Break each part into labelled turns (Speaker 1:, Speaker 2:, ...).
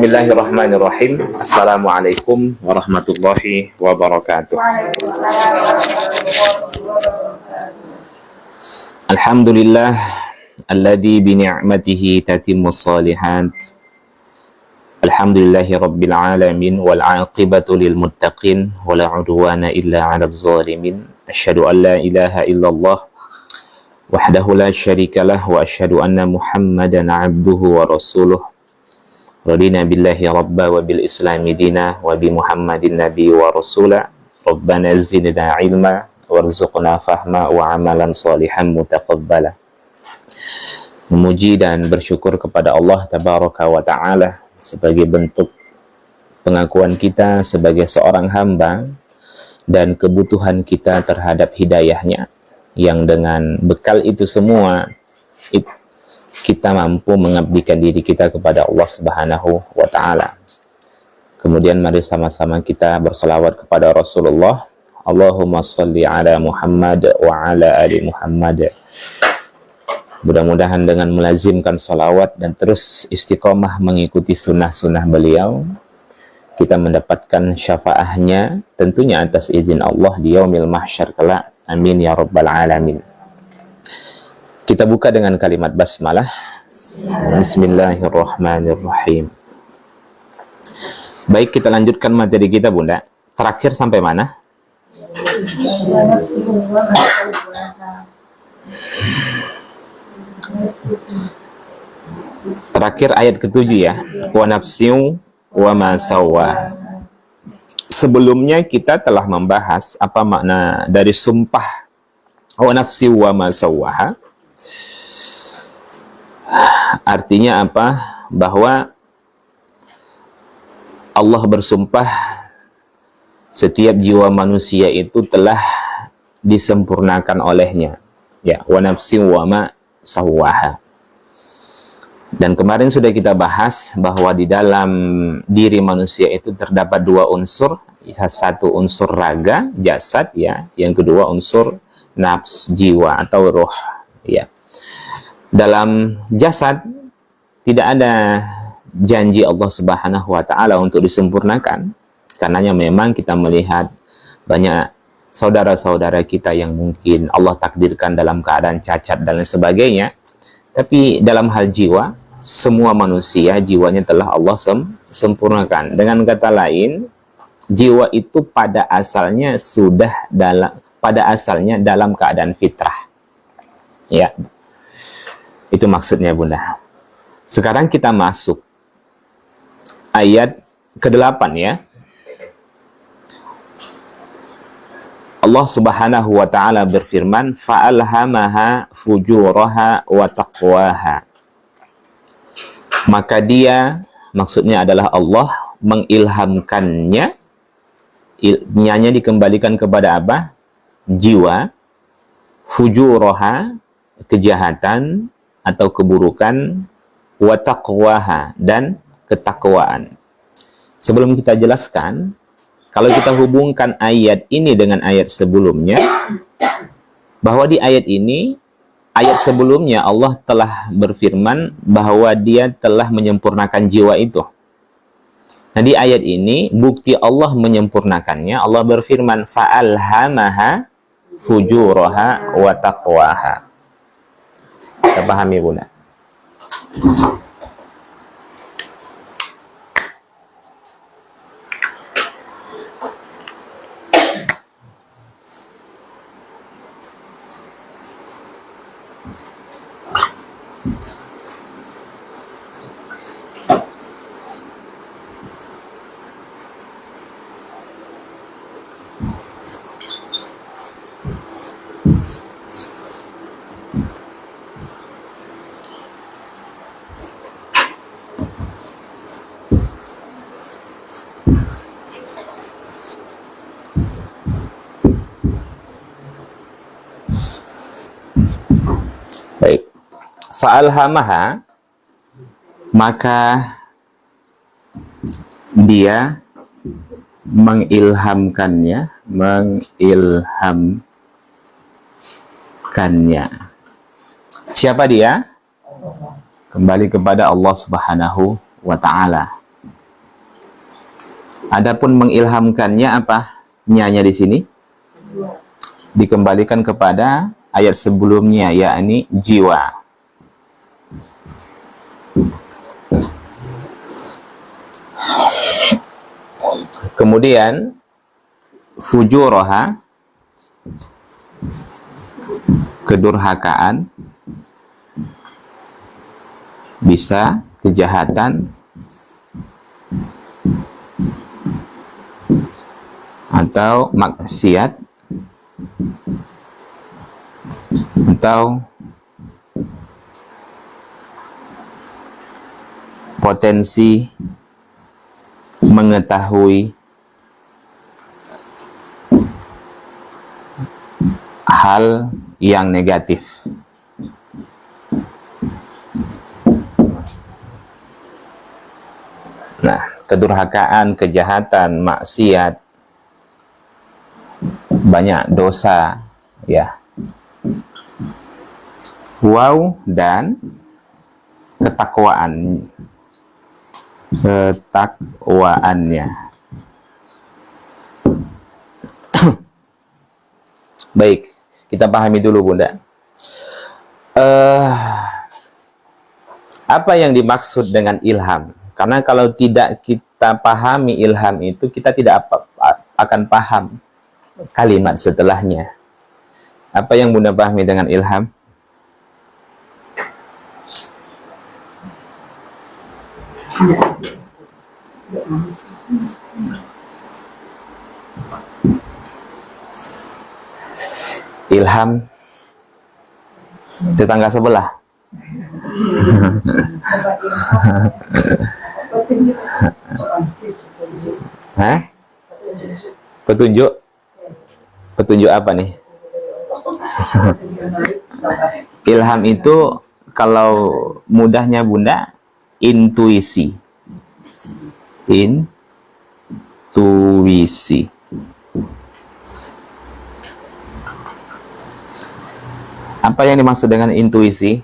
Speaker 1: Bismillahirrahmanirrahim. Assalamualaikum warahmatullahi wabarakatuh. Alhamdulillah alladzi bi ni'matihi tatimmus shalihat. Alhamdulillahi rabbil alamin wal 'aqibatu lil muttaqin wala 'udwana illa 'alal zalimin. Asyhadu an la ilaha illallah wahdahu la syarikalah wa asyhadu anna Muhammadan 'abduhu wa rasuluh. Radina billahi rabba wa bil islami dina wa bi Muhammadin nabi wa rasula. Rabbana zidna ilma warzuqna fahma wa amalan salihan mutaqabbala. Memuji dan bersyukur kepada Allah tabaraka wa ta'ala sebagai bentuk pengakuan kita sebagai seorang hamba dan kebutuhan kita terhadap hidayahnya, yang dengan bekal itu semua kita mampu mengabdikan diri kita kepada Allah Subhanahu wa ta'ala. Kemudian mari sama-sama kita berselawat kepada Rasulullah. Allahumma salli ala Muhammad wa ala ali Muhammad. Mudah-mudahan dengan melazimkan salawat dan terus istiqomah mengikuti sunnah-sunnah beliau, kita mendapatkan syafaahnya tentunya atas izin Allah di yaumil mahsyar kelak. Amin ya rabbal alamin. Kita buka dengan kalimat basmalah. Bismillahirrahmanirrahim. Baik, kita lanjutkan materi kita, Bunda. Terakhir sampai mana? Terakhir ayat ke-7 ya. Wa nafsiu wa ma sawwa. Sebelumnya kita telah membahas apa makna dari sumpah wa nafsiu wa ma sawwaha. Artinya apa? Bahwa Allah bersumpah setiap jiwa manusia itu telah disempurnakan olehnya. Ya, wa nafsi wa ma sawwaha. Dan kemarin sudah kita bahas bahwa di dalam diri manusia itu terdapat dua unsur, satu unsur raga, jasad ya, yang kedua unsur nafs, jiwa atau roh. Ya. Dalam jasad tidak ada janji Allah Subhanahu wa ta'ala untuk disempurnakan. Karenanya memang kita melihat banyak saudara-saudara kita yang mungkin Allah takdirkan dalam keadaan cacat dan lain sebagainya. Tapi dalam hal jiwa, semua manusia jiwanya telah Allah sempurnakan. Dengan kata lain, jiwa itu pada asalnya dalam keadaan fitrah. Ya. Itu maksudnya, Bunda. Sekarang kita masuk ayat ke-8 ya. Allah Subhanahu wa ta'ala berfirman, fa'alhamaha fujuraha wa taqwaha. Maka dia, maksudnya adalah Allah, mengilhamkannya. Ilmunya dikembalikan kepada apa? Jiwa. Fujuraha, kejahatan atau keburukan, wa taqwaha, dan ketakwaan. Sebelum kita jelaskan, kalau kita hubungkan ayat ini dengan ayat sebelumnya, bahwa di ayat ini, ayat sebelumnya Allah telah berfirman bahwa dia telah menyempurnakan jiwa itu. Nah, di ayat ini, bukti Allah menyempurnakannya, Allah berfirman, fa'alhamaha fujuraha wa taqwaha. Kita pahami, Bunda. Baik. Fa'alhamaha, maka dia mengilhamkannya. Siapa dia? Kembali kepada Allah Subhanahu wa ta'ala. Adapun mengilhamkannya apa? Nyanya di sini dikembalikan kepada ayat sebelumnya, yakni jiwa. Kemudian fujuraha, kedurhakaan, bisa kejahatan atau maksiat atau potensi mengetahui hal yang negatif. Nah, kedurhakaan, kejahatan, maksiat, banyak dosa, ya. Wow, dan ketakwaannya. Baik, kita pahami dulu, Bunda. Apa yang dimaksud dengan ilham? Karena kalau tidak kita pahami ilham itu, kita tidak akan paham kalimat setelahnya. Apa yang Bunda pahami dengan ilham? Ilham tetangga sebelah. Hah? Petunjuk? Petunjuk apa nih? Ilham itu kalau mudahnya Bunda, intuisi. Intuisi. Apa yang dimaksud dengan intuisi?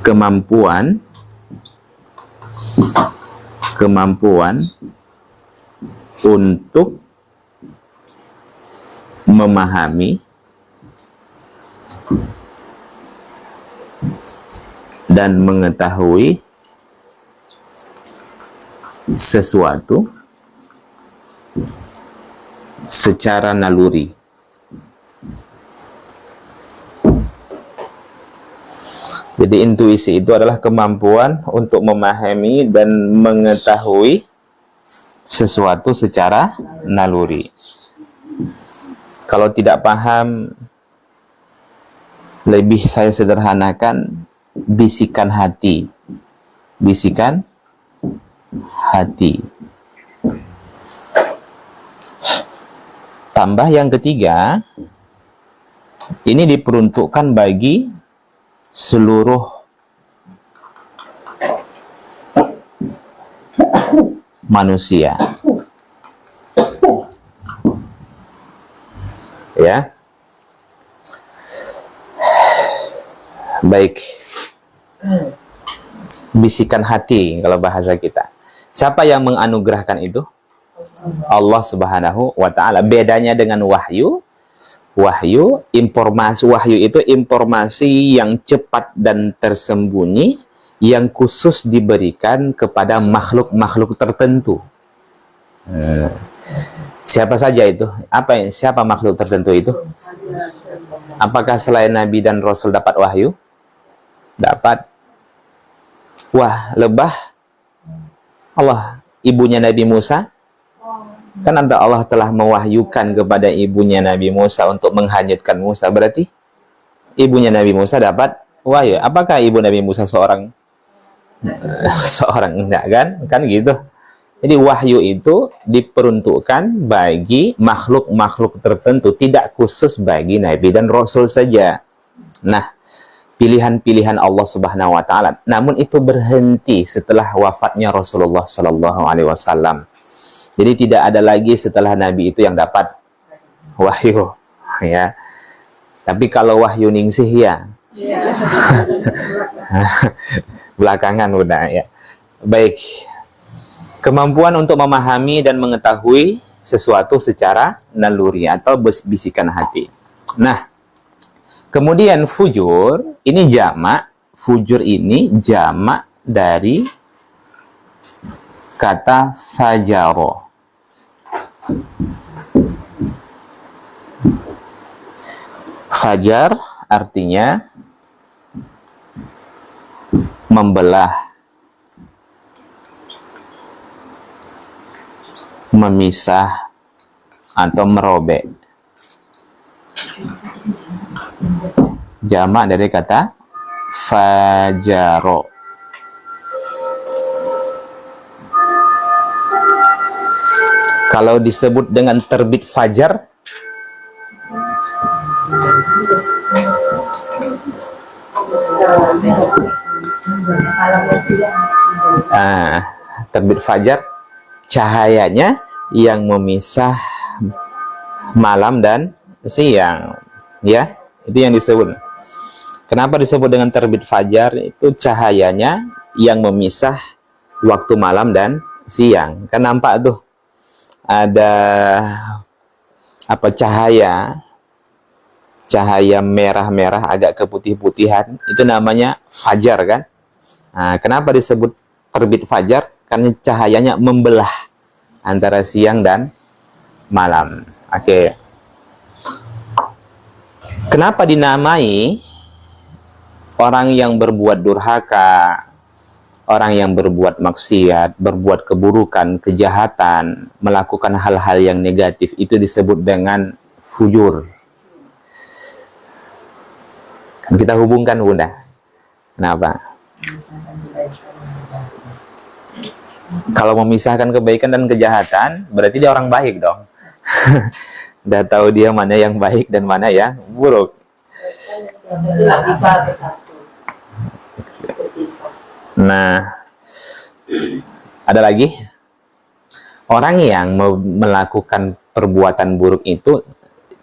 Speaker 1: Kemampuan untuk memahami dan mengetahui sesuatu secara naluri. Jadi intuisi itu adalah kemampuan untuk memahami dan mengetahui sesuatu secara naluri. Kalau tidak paham, lebih saya sederhanakan, bisikan hati. Bisikan hati. Tambah yang ketiga, ini diperuntukkan bagi seluruh manusia. Ya. Baik. Bisikan hati kalau bahasa kita. Siapa yang menganugerahkan itu? Allah Subhanahu wa ta'ala. Bedanya dengan wahyu, wahyu itu informasi yang cepat dan tersembunyi yang khusus diberikan kepada makhluk-makhluk tertentu. Siapa saja itu? Siapa makhluk tertentu itu? Apakah selain Nabi dan Rasul dapat wahyu? Dapat. Wah, lebah Allah, ibunya Nabi Musa. Kan Allah telah mewahyukan kepada ibunya Nabi Musa untuk menghanyutkan Musa. Berarti ibunya Nabi Musa dapat wahyu. Apakah ibu Nabi Musa seorang enggak kan? Kan gitu. Jadi wahyu itu diperuntukkan bagi makhluk-makhluk tertentu, tidak khusus bagi Nabi dan Rasul saja. Nah, pilihan-pilihan Allah Subhanahu wa ta'ala. Namun itu berhenti setelah wafatnya Rasulullah sallallahu alaihi wasallam. Jadi tidak ada lagi setelah Nabi itu yang dapat wahyu, ya. Tapi kalau wahyu ningsih ya, belakangan udah ya. Baik, kemampuan untuk memahami dan mengetahui sesuatu secara naluri atau bisikan hati. Nah, kemudian fujur, ini jamak. Fujur ini jamak dari kata fajaro. Fajar artinya membelah, memisah, atau merobek. Jamak dari kata fajaro. Kalau disebut dengan terbit fajar, terbit fajar, cahayanya yang memisah malam dan siang, ya, itu yang disebut. Kenapa disebut dengan terbit fajar? Itu cahayanya yang memisah waktu malam dan siang. Kan nampak tuh ada apa, cahaya merah-merah agak keputih-putihan, itu namanya fajar kan. Nah, kenapa disebut terbit fajar? Karena cahayanya membelah antara siang dan malam. Oke. Kenapa dinamai orang yang berbuat durhaka, orang yang berbuat maksiat, berbuat keburukan, kejahatan, melakukan hal-hal yang negatif, itu disebut dengan fujur? Kita hubungkan, Bunda. Kenapa? Kalau memisahkan kebaikan dan kejahatan, berarti dia orang baik dong. Udah tahu dia mana yang baik dan mana yang buruk. Nah, ada lagi orang yang melakukan perbuatan buruk itu,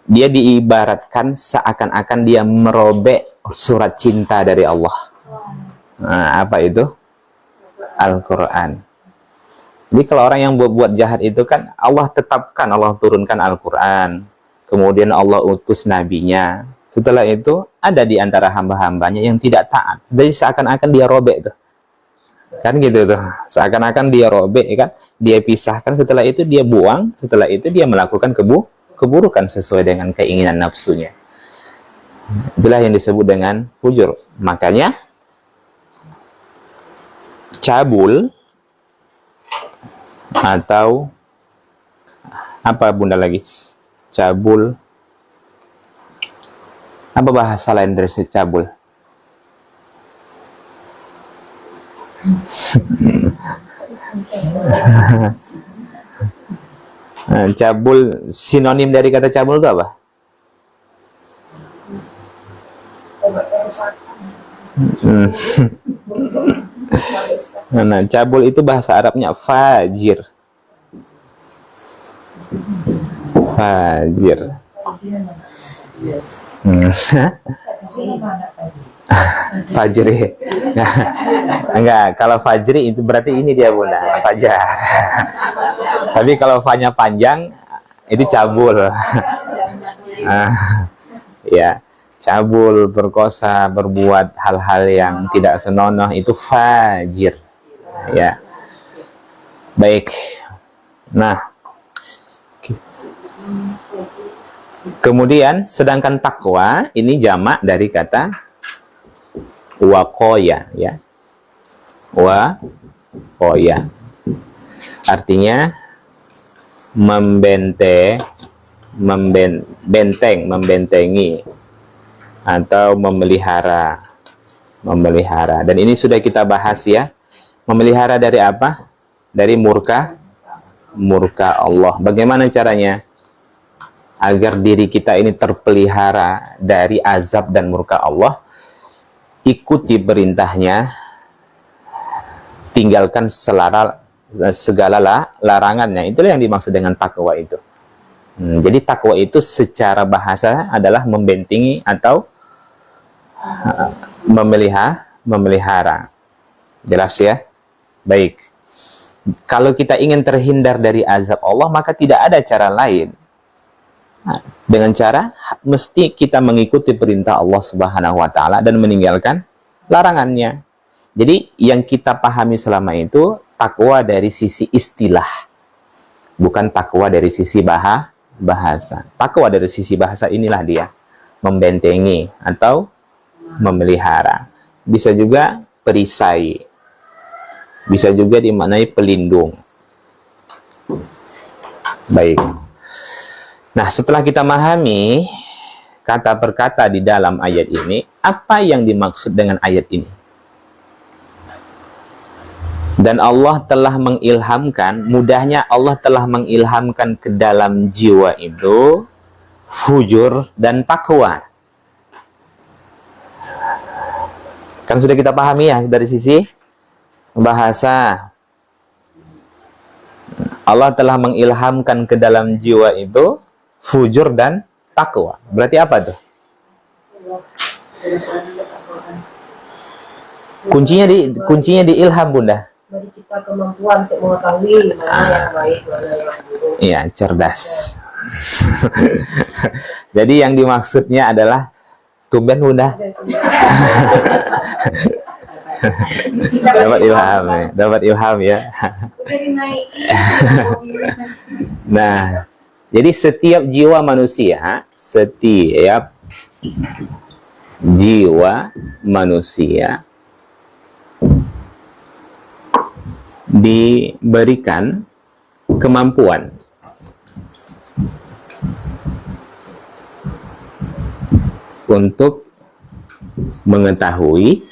Speaker 1: dia diibaratkan seakan-akan dia merobek surat cinta dari Allah. Nah, apa itu? Al-Quran. Jadi kalau orang yang buat jahat itu kan Allah tetapkan, Allah turunkan Al-Quran, kemudian Allah utus nabinya. Setelah itu ada di antara hamba-hambanya yang tidak taat. Jadi seakan-akan dia robek tuh. Kan gitu tuh. Seakan-akan dia robek kan, dia pisahkan, setelah itu dia buang, setelah itu dia melakukan keburukan sesuai dengan keinginan nafsunya. Itulah yang disebut dengan fujur. Makanya cabul atau apa, Bunda, lagi? Cabul. Apa bahasa lain dari cabul? Cabul, sinonim dari kata cabul itu apa? Nah, cabul itu bahasa Arabnya fajir. Fajir. Fajri. Enggak, kalau fajri itu berarti ini dia, Bunda, fajar. Tapi kalau fa-nya panjang itu cabul. Ya, cabul, berkosa, berbuat hal-hal yang tidak senonoh, itu fajir. Ya. Baik. Nah, kemudian sedangkan takwa ini jamak dari kata waqoya, ya. Waqoya. Artinya membentengi atau memelihara. Dan ini sudah kita bahas, ya. Memelihara dari apa? Dari murka Allah. Bagaimana caranya agar diri kita ini terpelihara dari azab dan murka Allah? Ikuti perintahnya, tinggalkan segala larangannya. Itulah yang dimaksud dengan takwa itu. Jadi takwa itu secara bahasa adalah membentengi atau memelihara. Jelas, ya? Baik. Kalau kita ingin terhindar dari azab Allah, maka tidak ada cara lain. Nah, dengan cara mesti kita mengikuti perintah Allah Subhanahu wa taala dan meninggalkan larangannya. Jadi yang kita pahami selama itu takwa dari sisi istilah, bukan takwa dari sisi bahasa. Takwa dari sisi bahasa inilah dia, membentengi atau memelihara. Bisa juga perisai, bisa juga dimaknai pelindung. Baik. Nah, setelah kita memahami kata per kata di dalam ayat ini, apa yang dimaksud dengan ayat ini? Dan Allah telah mengilhamkan, mudahnya Allah telah mengilhamkan ke dalam jiwa itu fujur dan takwa. Kan sudah kita pahami ya dari sisi bahasa. Allah telah mengilhamkan ke dalam jiwa itu fujur dan takwa. Berarti apa tuh? Kuncinya di ilham, Bunda.
Speaker 2: Beri kita kemampuan untuk mengetahui mana yang baik, mana yang buruk.
Speaker 1: Iya, cerdas. Jadi yang dimaksudnya adalah tumben, Bunda. Dapat ilham ya. Nah, jadi setiap jiwa manusia diberikan kemampuan untuk mengetahui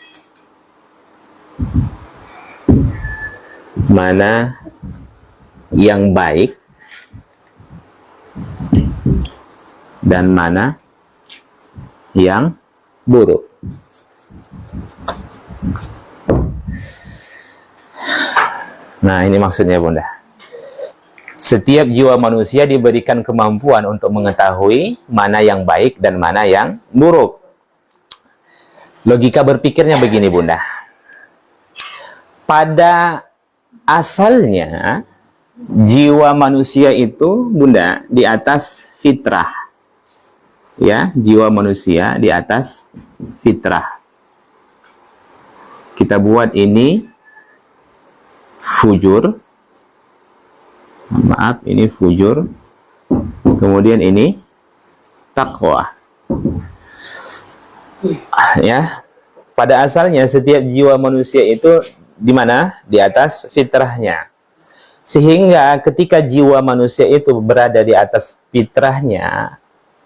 Speaker 1: mana yang baik dan mana yang buruk. Nah, ini maksudnya, Bunda. Setiap jiwa manusia diberikan kemampuan untuk mengetahui mana yang baik dan mana yang buruk. Logika berpikirnya begini, Bunda. Pada asalnya, jiwa manusia itu, Bunda, di atas fitrah. Ya, jiwa manusia di atas fitrah. Kita buat ini fujur. Maaf, ini fujur. Kemudian ini takwa. Ya. Pada asalnya setiap jiwa manusia itu di mana? Di atas fitrahnya. Sehingga ketika jiwa manusia itu berada di atas fitrahnya,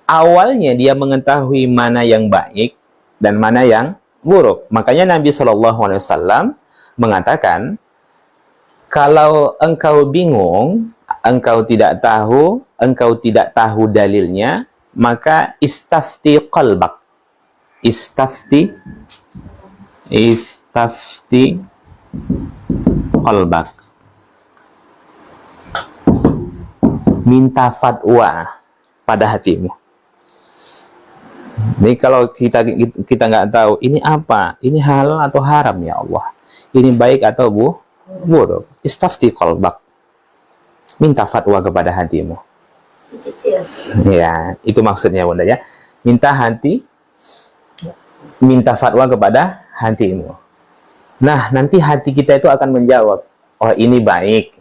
Speaker 1: awalnya dia mengetahui mana yang baik dan mana yang buruk. Makanya Nabi SAW mengatakan, kalau engkau bingung, engkau tidak tahu dalilnya, maka istafti qalbak. Istafti qalbak. Minta fatwa pada hatimu. Jadi kalau kita nggak tahu ini apa, ini halal atau haram ya Allah, ini baik atau buruk, istafti qalbak, minta fatwa kepada hatimu. Ya, itu maksudnya, Bunda ya. Minta fatwa kepada hatimu. Nah, nanti hati kita itu akan menjawab, oh ini baik,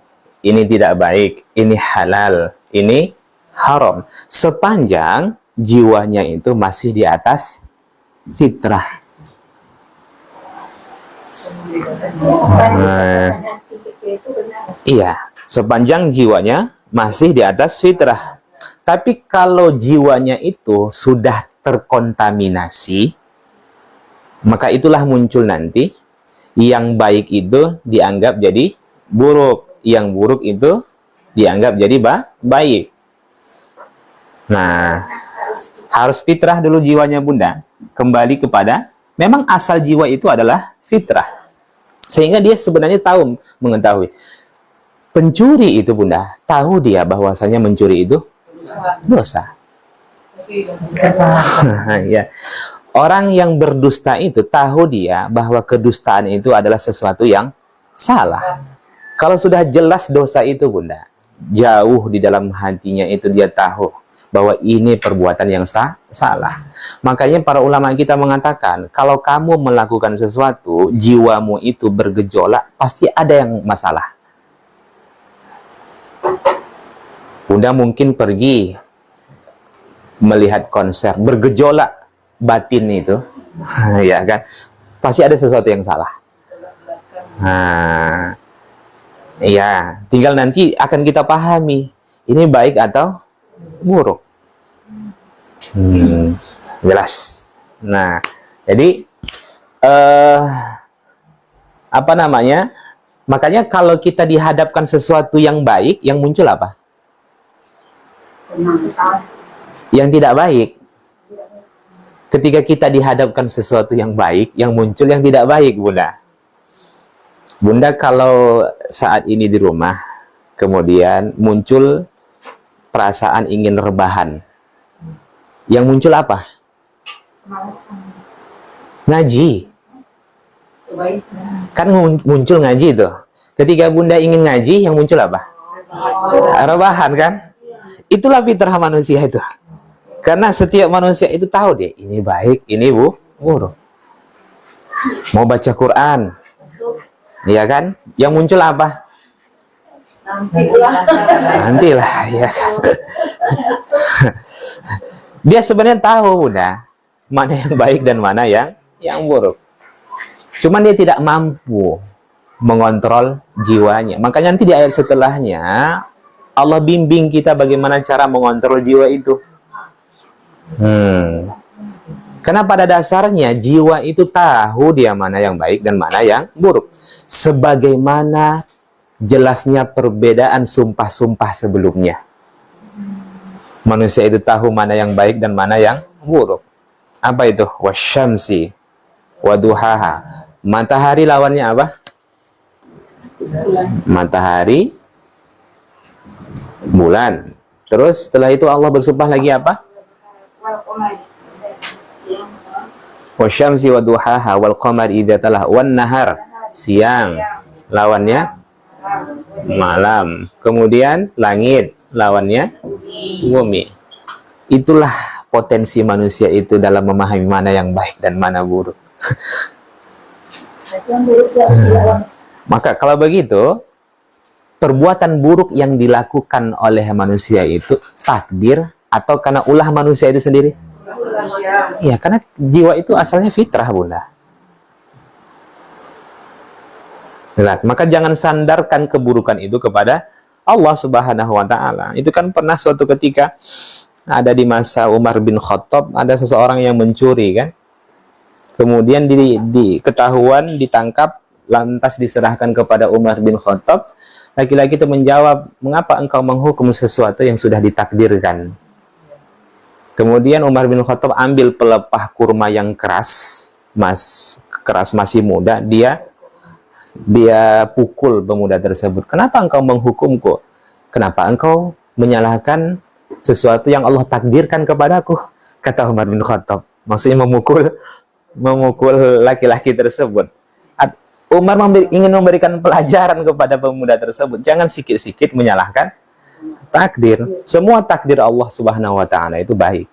Speaker 1: ini tidak baik, ini halal, ini haram. Sepanjang jiwanya itu masih di atas fitrah. Iya, sepanjang jiwanya masih di atas fitrah. Tapi kalau jiwanya itu sudah terkontaminasi, maka itulah muncul nanti yang baik itu dianggap jadi buruk, yang buruk itu dianggap jadi baik. Nah, harus fitrah dulu jiwanya, Bunda. Kembali kepada, memang asal jiwa itu adalah fitrah. Sehingga dia sebenarnya mengetahui. Pencuri itu, Bunda, tahu dia bahwasanya mencuri itu dosa. Ya. Orang yang berdusta itu tahu dia bahwa kedustaan itu adalah sesuatu yang salah. Kalau sudah jelas dosa itu Bunda, jauh di dalam hatinya itu dia tahu bahwa ini perbuatan yang salah. Makanya para ulama kita mengatakan, kalau kamu melakukan sesuatu, jiwamu itu bergejolak, pasti ada yang masalah. Bunda mungkin pergi melihat konser, bergejolak batin itu, ya kan? Pasti ada sesuatu yang salah. Nah, ya, tinggal nanti akan kita pahami, ini baik atau buruk. Jelas. Nah, jadi apa namanya? Makanya kalau kita dihadapkan sesuatu yang baik, yang muncul apa? Yang tidak baik. Ketika kita dihadapkan sesuatu yang baik, yang muncul yang tidak baik, Bunda. Bunda kalau saat ini di rumah, kemudian muncul perasaan ingin rebahan. Yang muncul apa? Ngaji. Kan muncul ngaji tuh. Ketika Bunda ingin ngaji, yang muncul apa? Rebahan kan? Itulah fitrah manusia itu. Karena setiap manusia itu tahu deh, ini baik, ini buruk. Mau baca Quran, iya kan? Yang muncul apa? Nantilah, ya kan? Dia sebenarnya tahu udah mana yang baik dan mana yang buruk. Cuman dia tidak mampu mengontrol jiwanya. Makanya nanti di ayat setelahnya Allah bimbing kita bagaimana cara mengontrol jiwa itu. Karena pada dasarnya jiwa itu tahu dia mana yang baik dan mana yang buruk. Sebagaimana jelasnya perbedaan sumpah-sumpah sebelumnya. Manusia itu tahu mana yang baik dan mana yang buruk. Apa itu? Wasyamsi waduhaha. Matahari lawannya apa? Matahari, bulan. Terus setelah itu Allah bersumpah lagi apa? Wasyamsi waduhaha wal qamari idza talaha wan nahar, siang. Lawannya malam. Kemudian langit, lawannya bumi. Itulah potensi manusia itu dalam memahami mana yang baik dan mana buruk. Maka kalau begitu, perbuatan buruk yang dilakukan oleh manusia itu takdir atau karena ulah manusia itu sendiri? Ya, karena jiwa itu asalnya fitrah, Bunda. Jelas. Maka jangan sandarkan keburukan itu kepada Allah Subhanahu wa Ta'ala. Itu kan pernah suatu ketika ada di masa Umar bin Khattab, ada seseorang yang mencuri kan. Kemudian ketahuan, ditangkap, lantas diserahkan kepada Umar bin Khattab. Laki-laki itu menjawab, mengapa engkau menghukum sesuatu yang sudah ditakdirkan? Kemudian Umar bin Khattab ambil pelepah kurma yang keras, masih muda, dia pukul pemuda tersebut. Kenapa engkau menghukumku? Kenapa engkau menyalahkan sesuatu yang Allah takdirkan kepadaku? Kata Umar bin Khattab. Maksudnya memukul laki-laki tersebut. Umar ingin memberikan pelajaran kepada pemuda tersebut. Jangan sikit-sikit menyalahkan takdir. Semua takdir Allah Subhanahu wa Ta'ala itu baik.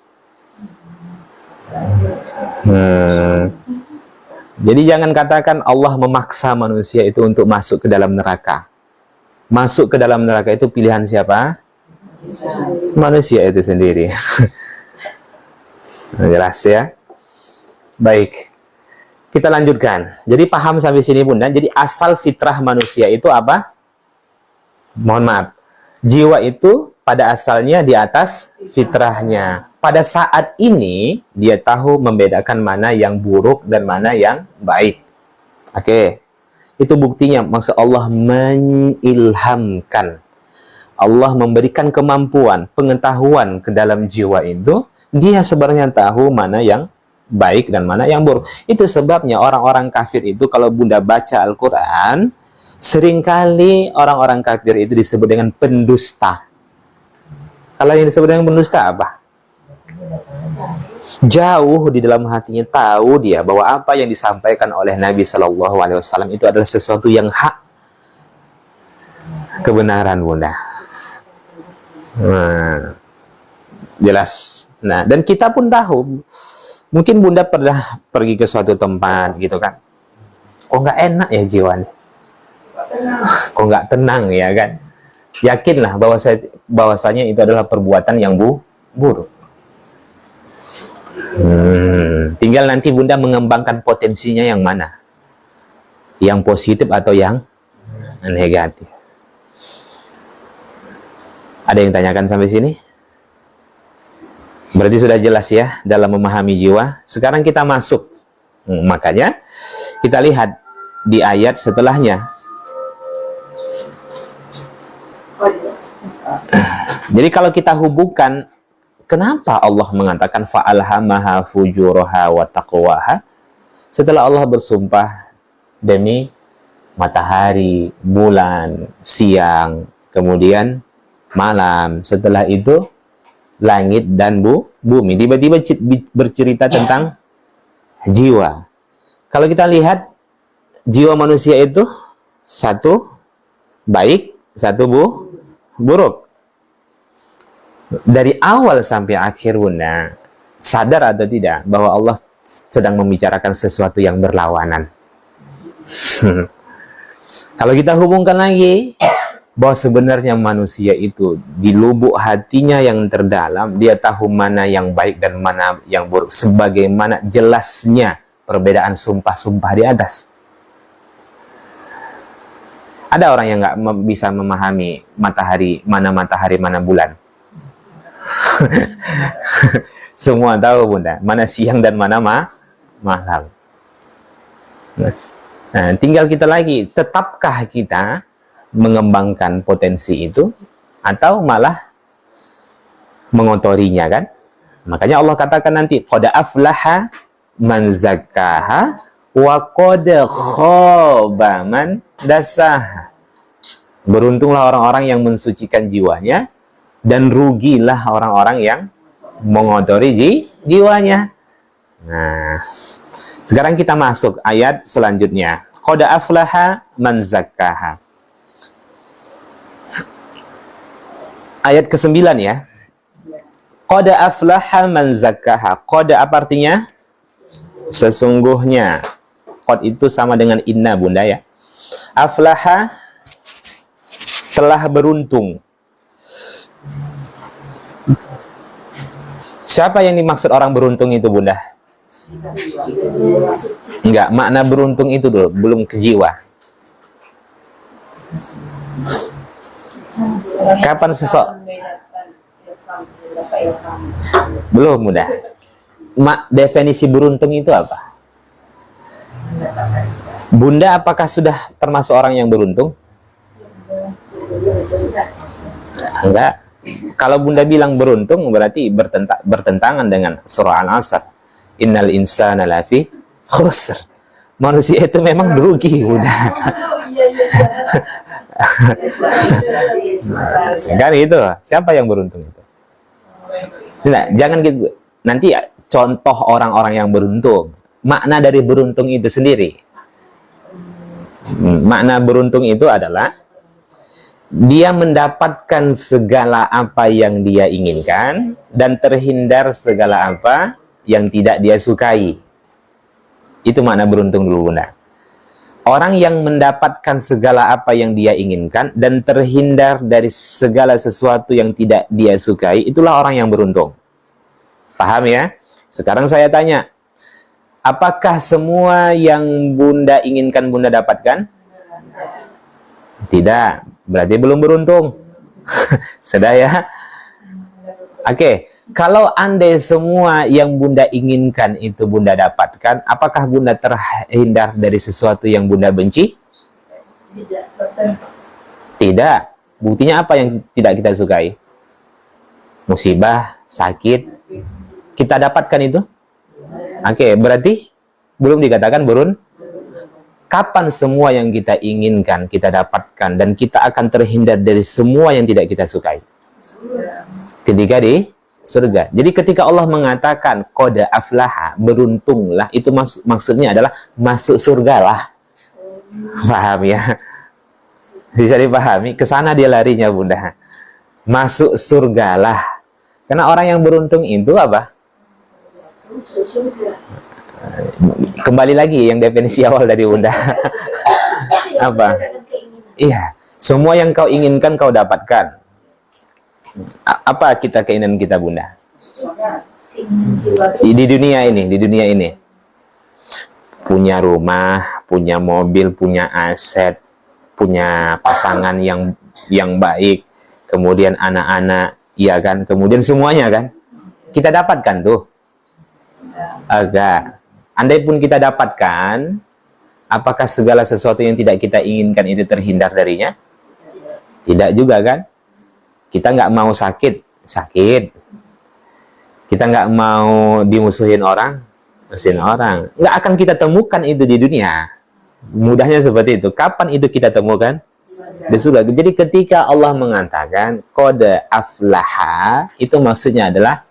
Speaker 1: Jadi jangan katakan Allah memaksa manusia itu untuk masuk ke dalam neraka. Masuk ke dalam neraka itu pilihan siapa? Manusia itu sendiri. Jelas ya? Baik. Kita lanjutkan. Jadi paham sampai sini Bunda. Jadi asal fitrah manusia itu apa? Mohon maaf. Jiwa itu pada asalnya di atas fitrahnya. Pada saat ini dia tahu membedakan mana yang buruk dan mana yang baik. Oke. Itu buktinya maksud Allah mengilhamkan. Allah memberikan kemampuan, pengetahuan ke dalam jiwa itu. Dia sebenarnya tahu mana yang baik dan mana yang buruk. Itu sebabnya orang-orang kafir itu kalau Bunda baca Al-Quran, seringkali orang-orang kafir itu disebut dengan pendusta. Kalau yang disebut dengan pendusta apa? Jauh di dalam hatinya tahu dia bahwa apa yang disampaikan oleh Nabi SAW itu adalah sesuatu yang hak, kebenaran Bunda. Nah, jelas. Nah, dan kita pun tahu, mungkin Bunda pernah pergi ke suatu tempat gitu kan, kok nggak enak ya jiwanya, kok nggak tenang ya kan. Yakinlah bahwasanya itu adalah perbuatan yang buruk. Tinggal nanti Bunda mengembangkan potensinya yang mana, yang positif atau yang negatif. Ada yang tanyakan sampai sini? Berarti sudah jelas ya dalam memahami jiwa. Sekarang kita masuk. Makanya kita lihat di ayat setelahnya. Jadi kalau kita hubungkan, kenapa Allah mengatakan fa'alhamaha fujuraha wa taqwaha? Setelah Allah bersumpah demi matahari, bulan, siang, kemudian malam, setelah itu langit dan bumi, tiba-tiba bercerita tentang jiwa. Kalau kita lihat jiwa manusia itu satu baik, satu buruk. Dari awal sampai akhir Bunda, sadar atau tidak bahwa Allah sedang membicarakan sesuatu yang berlawanan. Kalau kita hubungkan lagi bahwa sebenarnya manusia itu di lubuk hatinya yang terdalam, dia tahu mana yang baik dan mana yang buruk, sebagaimana jelasnya perbedaan sumpah-sumpah di atas. Ada orang yang nggak bisa memahami matahari mana bulan. Semua tahu Bunda, mana siang dan mana malam. Nah, tinggal kita lagi, tetapkah kita mengembangkan potensi itu atau malah mengotorinya kan? Makanya Allah katakan nanti qad aflaha man zakkaha wa qad khaba man dasaha. Beruntunglah orang-orang yang mensucikan jiwanya dan rugilah orang-orang yang mengotori jiwanya. Nah, sekarang kita masuk ayat selanjutnya. Qad aflaha man zakkaha. Ayat ke-9 ya. Qad aflaha man zakkaha. Qad apa artinya? Sesungguhnya. Qad itu sama dengan inna Bunda ya. Aflaha telah beruntung. Siapa yang dimaksud orang beruntung itu Bunda? Enggak, makna beruntung itu dulu, belum ke jiwa. Kapan belum Bunda. Definisi beruntung itu apa? Bunda apakah sudah termasuk orang yang beruntung? Enggak. Kalau Bunda bilang beruntung berarti bertentangan dengan surah Al-Asr. Innal insana lafi khusr. Manusia itu memang rugi Bunda. Kan itu. Siapa yang beruntung itu? Nah, jangan gitu. Nanti contoh orang-orang yang beruntung. Makna dari beruntung itu sendiri. Makna beruntung itu adalah dia mendapatkan segala apa yang dia inginkan dan terhindar segala apa yang tidak dia sukai. Itu makna beruntung dulu Bunda. Orang yang mendapatkan segala apa yang dia inginkan dan terhindar dari segala sesuatu yang tidak dia sukai, itulah orang yang beruntung. Paham ya? Sekarang saya tanya, apakah semua yang Bunda inginkan Bunda dapatkan? Tidak, berarti belum beruntung. Sudah ya? Oke, kalau andai semua yang Bunda inginkan itu Bunda dapatkan, apakah Bunda terhindar dari sesuatu yang Bunda benci? Tidak. Buktinya apa yang tidak kita sukai? Musibah, sakit. Kita dapatkan itu? Oke, berarti belum dikatakan beruntung. Kapan semua yang kita inginkan kita dapatkan dan kita akan terhindar dari semua yang tidak kita sukai? Ketika di surga. Jadi ketika Allah mengatakan qad aflaha, beruntunglah, itu maksudnya adalah masuk surga lah. Paham ya? Bisa dipahami? Ke sana dia larinya, Bunda. Masuk surgalah. Karena orang yang beruntung itu apa? Kembali lagi yang definisi awal dari Bunda. Apa? Iya, semua yang kau inginkan kau dapatkan. Apa keinginan kita, Bunda? Di dunia ini. Punya rumah, punya mobil, punya aset, punya pasangan yang baik, kemudian anak-anak, iya kan? Kemudian semuanya kan? Kita dapatkan tuh. Agak. Andai pun kita dapatkan, apakah segala sesuatu yang tidak kita inginkan itu terhindar darinya? Tidak juga kan? Kita nggak mau sakit. Kita nggak mau dimusuhin orang. Nggak akan kita temukan itu di dunia. Mudahnya seperti itu. Kapan itu kita temukan? Di surga. Jadi ketika Allah mengatakan qad aflaha, itu maksudnya adalah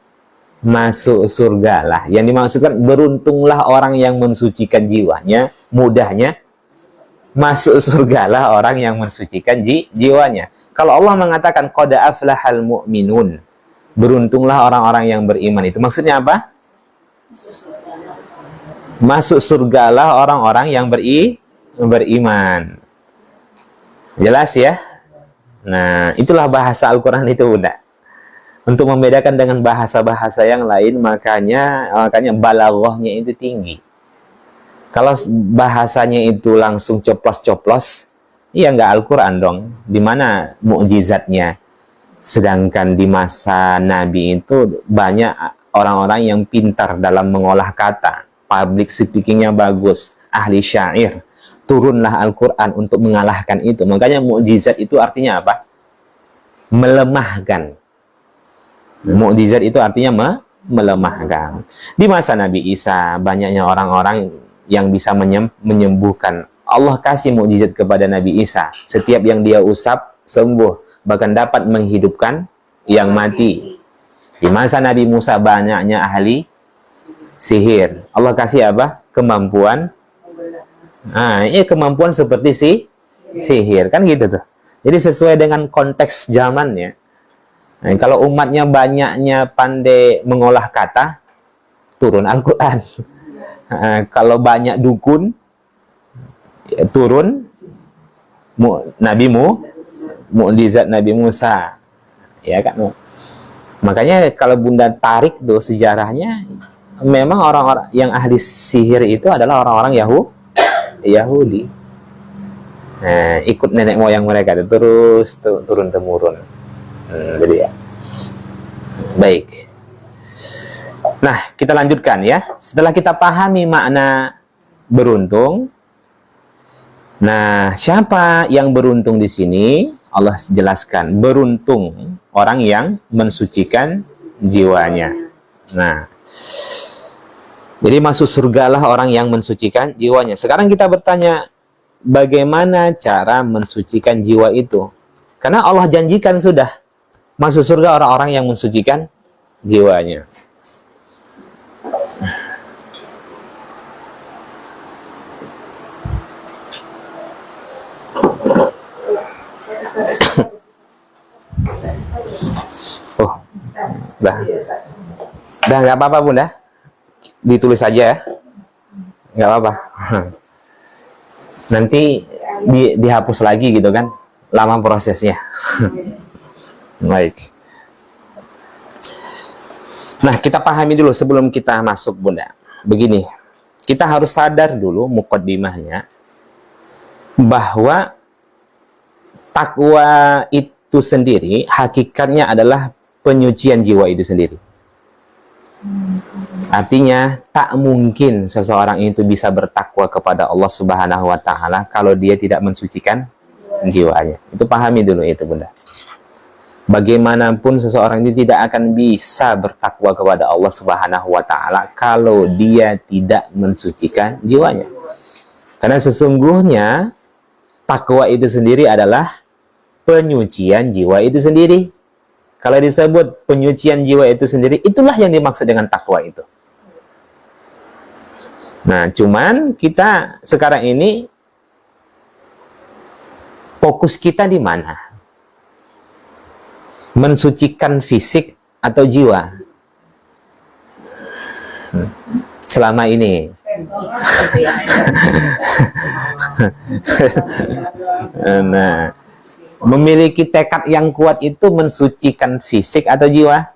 Speaker 1: masuk surga lah. Yang dimaksudkan beruntunglah orang yang mensucikan jiwanya. Mudahnya masuk surgalah orang yang mensucikan jiwanya. Kalau Allah mengatakan qad aflahal mu'minun, beruntunglah orang-orang yang beriman, itu maksudnya apa? Masuk surgalah orang-orang yang beriman. Jelas ya? Nah, itulah bahasa Al-Quran itu, Bunda. Untuk membedakan dengan bahasa-bahasa yang lain, makanya balaghahnya itu tinggi. Kalau bahasanya itu langsung coplos-coplos, ya nggak Al-Quran dong. Di mana mukjizatnya? Sedangkan di masa Nabi itu banyak orang-orang yang pintar dalam mengolah kata. Public speakingnya bagus, ahli syair. Turunlah Al-Quran untuk mengalahkan itu. Makanya mukjizat itu artinya apa? Melemahkan. Mukjizat itu artinya melemahkan. Di masa Nabi Isa, banyaknya orang-orang yang bisa menyembuhkan. Allah kasih mukjizat kepada Nabi Isa. Setiap yang dia usap, sembuh. Bahkan dapat menghidupkan yang mati. Di masa Nabi Musa, banyaknya ahli sihir. Allah kasih apa? Kemampuan. Ini kemampuan seperti sihir. Kan gitu tuh. Jadi sesuai dengan konteks zamannya. Nah, kalau umatnya banyaknya pandai mengolah kata, turun Al-Quran. Kalau banyak dukun, ya, turun mukjizat Nabi Musa. Ya kan? Makanya kalau Bunda tarik tuh sejarahnya, memang orang-orang yang ahli sihir itu adalah orang-orang Yahudi. Nah, ikut nenek moyang mereka itu terus turun temurun. Jadi ya. Baik. Nah, kita lanjutkan ya. Setelah kita pahami makna beruntung, nah, siapa yang beruntung di sini? Allah jelaskan, beruntung orang yang mensucikan jiwanya. Nah, jadi masuk surgalah orang yang mensucikan jiwanya. Sekarang kita bertanya, bagaimana cara mensucikan jiwa itu? Karena Allah janjikan sudah, masuk surga orang-orang yang mensucikan jiwanya. Oh, dah nggak apa-apa Bunda, ditulis aja ya, nggak apa-apa. Nanti dihapus lagi gitu kan, lama prosesnya. Baik. Nah, kita pahami dulu sebelum kita masuk Bunda. Begini, kita harus sadar dulu muqaddimahnya bahwa takwa itu sendiri hakikatnya adalah penyucian jiwa itu sendiri. Artinya tak mungkin seseorang itu bisa bertakwa kepada Allah Subhanahu wa taala kalau dia tidak mensucikan jiwanya. Itu pahami dulu itu Bunda. Bagaimanapun seseorang itu tidak akan bisa bertakwa kepada Allah Subhanahu wa taala kalau dia tidak mensucikan jiwanya. Karena sesungguhnya takwa itu sendiri adalah penyucian jiwa itu sendiri. Kalau disebut penyucian jiwa itu sendiri, itulah yang dimaksud dengan takwa itu. Nah, cuman kita sekarang ini fokus kita di mana? Mensucikan fisik atau jiwa? Selama ini. Nah, memiliki tekad yang kuat itu mensucikan fisik atau jiwa?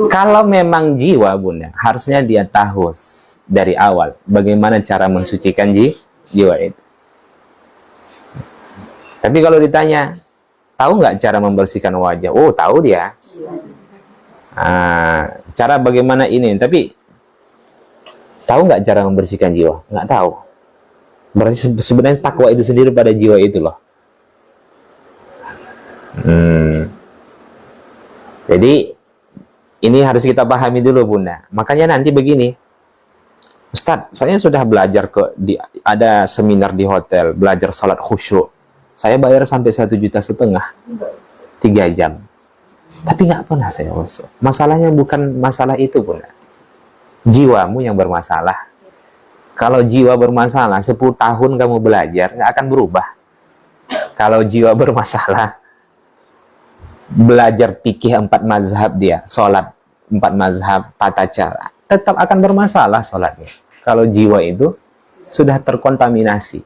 Speaker 1: Kalau memang jiwa, Bunda, harusnya dia tahu dari awal bagaimana cara mensucikan jiwa itu. Tapi kalau ditanya, tahu nggak cara membersihkan wajah? Oh, tahu dia. Cara bagaimana ini? Tapi tahu nggak cara membersihkan jiwa? Nggak tahu. Berarti sebenarnya takwa itu sendiri pada jiwa itu loh. Jadi ini harus kita pahami dulu, Bunda. Makanya nanti begini, Ustadz, saya sudah belajar ada seminar di hotel, belajar salat khusyuk. Saya bayar sampai 1,5 juta, 3 jam. Tapi nggak pernah saya khusyuk. Masalahnya bukan masalah itu, Bunda. Jiwamu yang bermasalah. Kalau jiwa bermasalah, 10 tahun kamu belajar, nggak akan berubah. Kalau jiwa bermasalah, belajar fikih 4 mazhab dia, sholat 4 mazhab, tata cara, tetap akan bermasalah sholatnya. Kalau jiwa itu sudah terkontaminasi.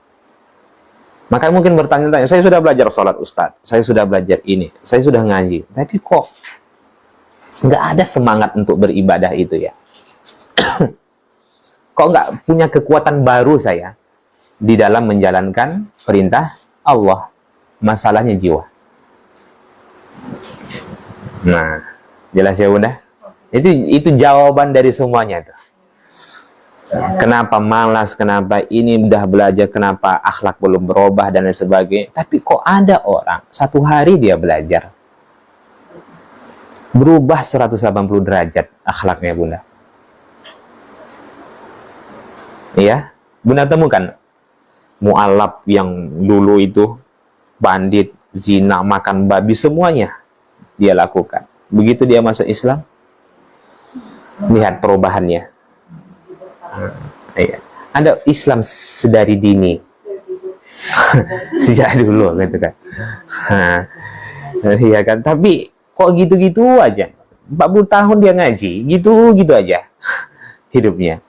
Speaker 1: Maka mungkin bertanya-tanya, saya sudah belajar sholat Ustadz, saya sudah belajar ini, saya sudah ngaji, tapi kok nggak ada semangat untuk beribadah itu ya? Kok nggak punya kekuatan baru saya di dalam menjalankan perintah Allah? Masalahnya jiwa. Nah, jelas ya Bunda? Itu jawaban dari semuanya tuh. Kenapa malas, kenapa ini udah belajar, kenapa akhlak belum berubah dan lain sebagainya. Tapi kok ada orang satu hari dia belajar berubah 180 derajat akhlaknya, Bunda. Iya, Bunda temukan mu'alaf yang dulu itu bandit, zina, makan babi, semuanya dia lakukan. Begitu dia masuk Islam, lihat perubahannya. Iya. Ada Islam sedari dini. Sejak dulu gitu kan. Iya kan, tapi kok gitu-gitu aja. 40 tahun dia ngaji, gitu-gitu aja hidupnya.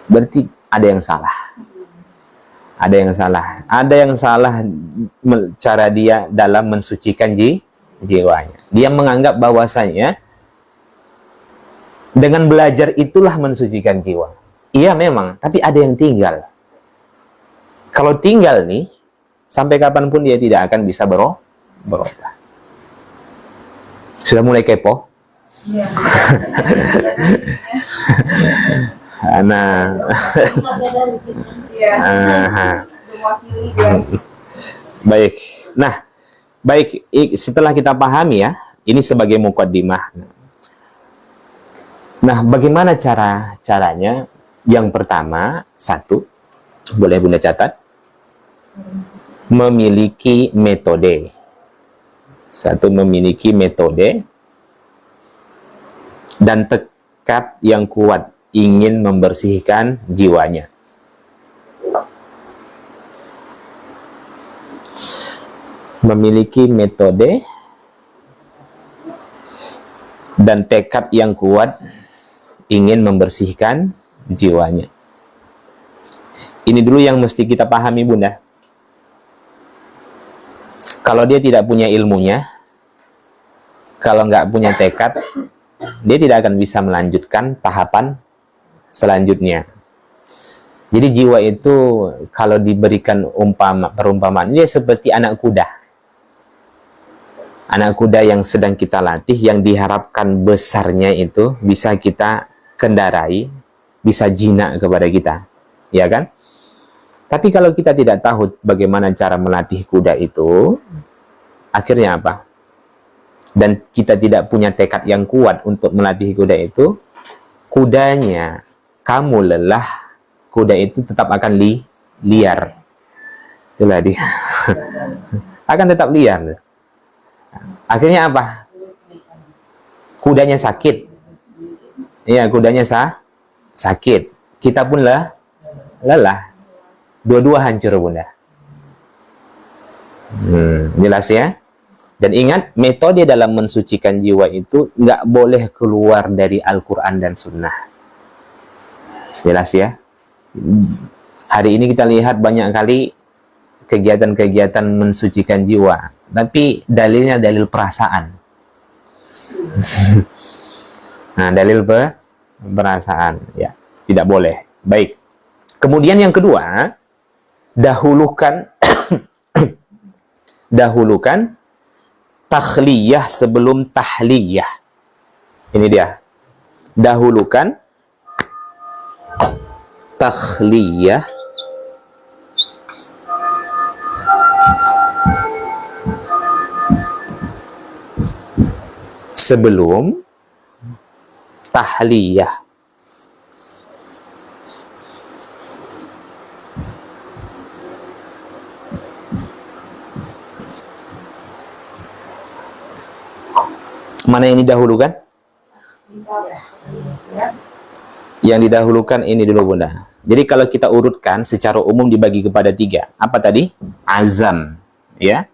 Speaker 1: Berarti ada yang salah. Ada yang salah. Ada yang salah cara dia dalam mensucikan jiwanya. Dia menganggap bahwasanya dengan belajar itulah mensucikan jiwa. Iya memang, tapi ada yang tinggal. Kalau tinggal nih, sampai kapanpun dia tidak akan bisa berubah. Sudah mulai kepo? Ya. Nah, baik. Nah, baik. Setelah kita pahami ya, ini sebagai muqaddimah. Nah, bagaimana caranya? Yang pertama, satu, boleh Bunda catat, memiliki metode. Satu, memiliki metode dan tekad yang kuat ingin membersihkan jiwanya. Memiliki metode dan tekad yang kuat ingin membersihkan jiwanya. Ini dulu yang mesti kita pahami, Bunda. Kalau dia tidak punya ilmunya, kalau nggak punya tekad, dia tidak akan bisa melanjutkan tahapan selanjutnya. Jadi jiwa itu kalau diberikan perumpamaan, dia seperti anak kuda. Anak kuda yang sedang kita latih, yang diharapkan besarnya itu bisa kita kendarai, bisa jinak kepada kita, ya kan? Tapi kalau kita tidak tahu bagaimana cara melatih kuda itu, akhirnya apa? Dan kita tidak punya tekad yang kuat untuk melatih kuda itu, kudanya kamu lelah, kuda itu tetap akan liar. Itulah dia. Akan tetap liar. Akhirnya apa? Kudanya sakit. Iya, kudanya sakit. Kita pun lelah. Dua-dua hancur Bunda. Jelas ya? Dan ingat, metode dalam mensucikan jiwa itu nggak boleh keluar dari Al-Quran dan Sunnah. Jelas ya? Hari ini kita lihat banyak kali kegiatan-kegiatan mensucikan jiwa, tapi dalilnya dalil perasaan. Nah, dalil perasaan, ya, tidak boleh. Baik. Kemudian yang kedua, dahulukan dahulukan takhliyah sebelum tahliyah. Ini dia. Dahulukan takhliyah sebelum tahliyah. Mana yang didahulukan? Yang didahulukan ini dulu Bunda. Jadi kalau kita urutkan secara umum dibagi kepada 3. Apa tadi? Azam, ya.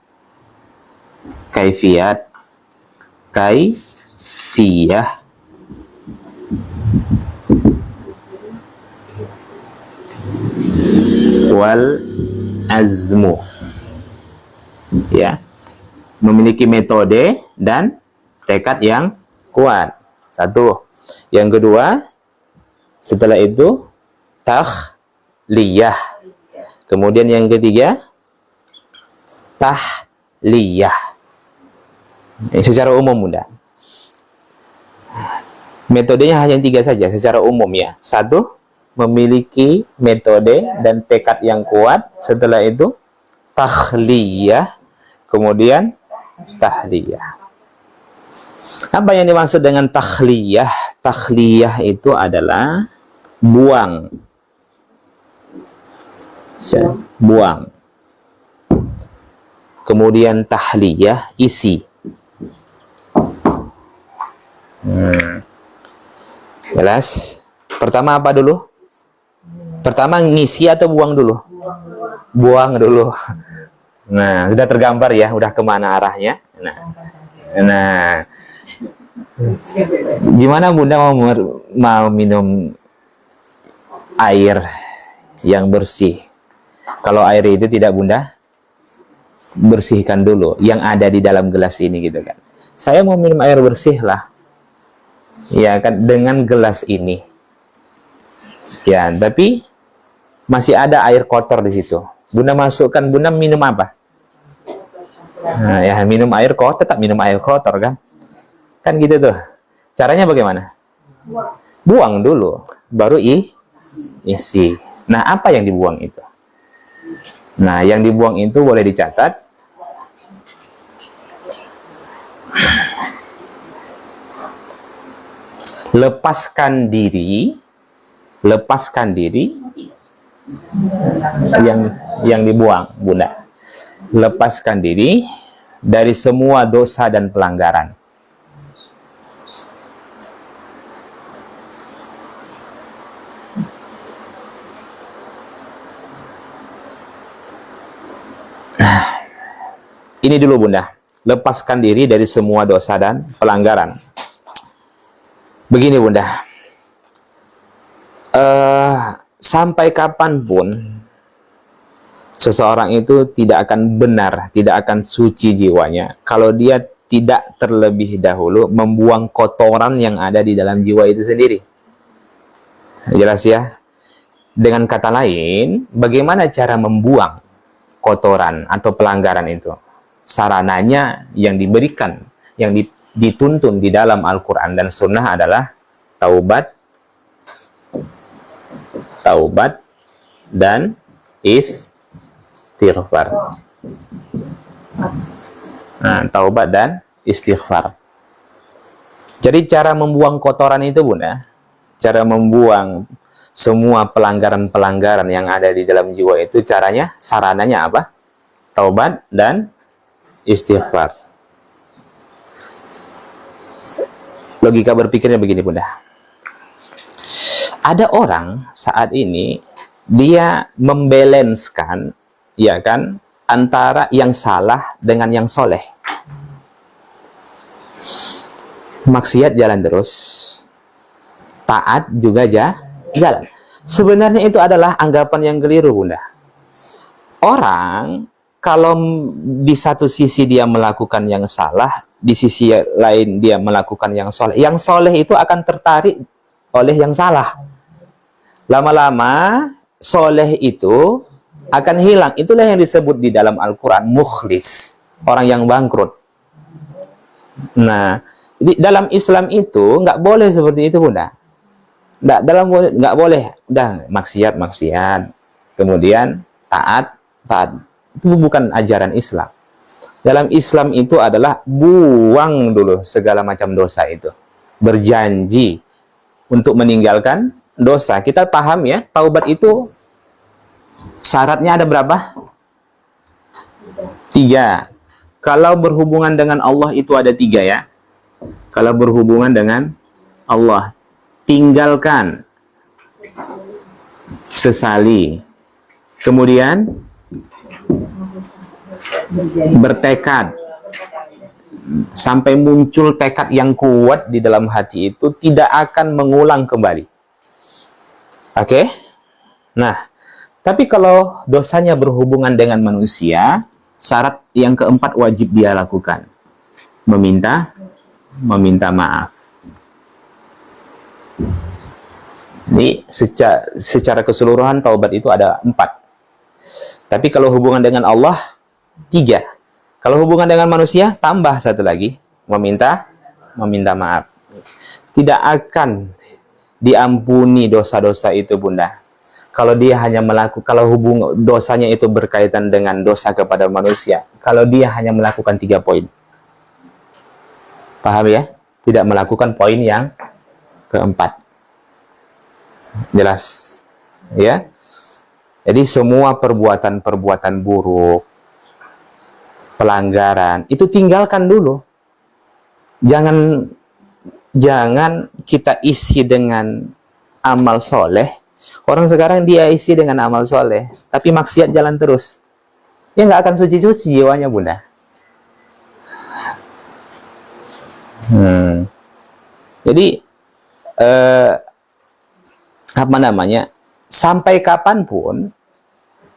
Speaker 1: Kaifiyat, kaifiyah, wal azmu, ya. Memiliki metode dan tekad yang kuat. Satu. Yang kedua, setelah itu takhliyah. Kemudian yang ketiga, tahliyah. Secara umum Bunda. Metodenya hanya 3 saja secara umum ya. Satu, memiliki metode dan tekad yang kuat. Setelah itu takhliyah. Kemudian tahliyah. Apa yang dimaksud dengan takhliyah? Takhliyah itu adalah buang. Buang. Kemudian tahliyah, isi. Jelas? Pertama apa dulu? Pertama ngisi atau buang dulu? Buang dulu. Nah, sudah tergambar ya, udah kemana arahnya. Nah, gimana Bunda mau minum air yang bersih? Kalau air itu tidak Bunda, bersihkan dulu yang ada di dalam gelas ini gitu kan. Saya mau minum air bersih lah, ya kan, dengan gelas ini. Ya, tapi masih ada air kotor di situ. Bunda masukkan, Bunda minum apa? Nah, ya minum air kotor, tetap minum air kotor kan? Kan gitu tuh. Caranya bagaimana? Buang dulu, baru isi. Nah, apa yang dibuang itu? Nah, yang dibuang itu boleh dicatat. Lepaskan diri yang dibuang, Bunda. Lepaskan diri dari semua dosa dan pelanggaran. Ini dulu Bunda, lepaskan diri dari semua dosa dan pelanggaran. Begini Bunda, sampai kapanpun seseorang itu tidak akan benar, tidak akan suci jiwanya kalau dia tidak terlebih dahulu membuang kotoran yang ada di dalam jiwa itu sendiri. Jelas ya? Dengan kata lain, bagaimana cara membuang kotoran atau pelanggaran itu? Sarananya yang diberikan, yang dituntun di dalam Al-Quran dan Sunnah adalah taubat dan istighfar. Nah, taubat dan istighfar. Jadi cara membuang kotoran itu Bunda, cara membuang semua pelanggaran-pelanggaran yang ada di dalam jiwa itu, caranya, sarananya apa? Taubat dan istighfar. Logika berpikirnya begini Bunda. Ada orang saat ini dia membalanskan, ya kan, antara yang salah dengan yang soleh. Maksiat jalan terus, taat juga jalan. Sebenarnya itu adalah anggapan yang keliru, Bunda. Orang kalau di satu sisi dia melakukan yang salah, di sisi lain dia melakukan yang soleh. Yang soleh itu akan tertarik oleh yang salah. Lama-lama soleh itu akan hilang. Itulah yang disebut di dalam Al-Quran mukhlis, orang yang bangkrut. Nah, di dalam Islam itu nggak boleh seperti itu, Bunda. Nggak boleh. Udah maksiat, kemudian taat. Itu bukan ajaran Islam. Dalam Islam itu adalah buang dulu segala macam dosa itu. Berjanji untuk meninggalkan dosa. Kita paham ya, taubat itu syaratnya ada berapa? 3. Kalau berhubungan dengan Allah itu ada 3 ya. Kalau berhubungan dengan Allah, tinggalkan, sesali, kemudian bertekad, sampai muncul tekad yang kuat di dalam hati itu tidak akan mengulang kembali. Oke? Nah, tapi kalau dosanya berhubungan dengan manusia, syarat yang keempat wajib dia lakukan. Meminta maaf. Ini secara keseluruhan taubat itu ada 4. Tapi kalau hubungan dengan Allah 3. Kalau hubungan dengan manusia tambah 1 lagi, meminta maaf. Tidak akan diampuni dosa-dosa itu, Bunda. Kalau dia hanya kalau dosanya itu berkaitan dengan dosa kepada manusia, kalau dia hanya melakukan 3 poin. Paham ya? Tidak melakukan poin yang keempat. Jelas ya? Jadi semua perbuatan buruk, pelanggaran, itu tinggalkan dulu. Jangan kita isi dengan amal soleh. Orang sekarang dia isi dengan amal soleh, tapi maksiat jalan terus. Ya nggak akan suci-suci jiwanya, Bunda. Jadi apa namanya? Sampai kapanpun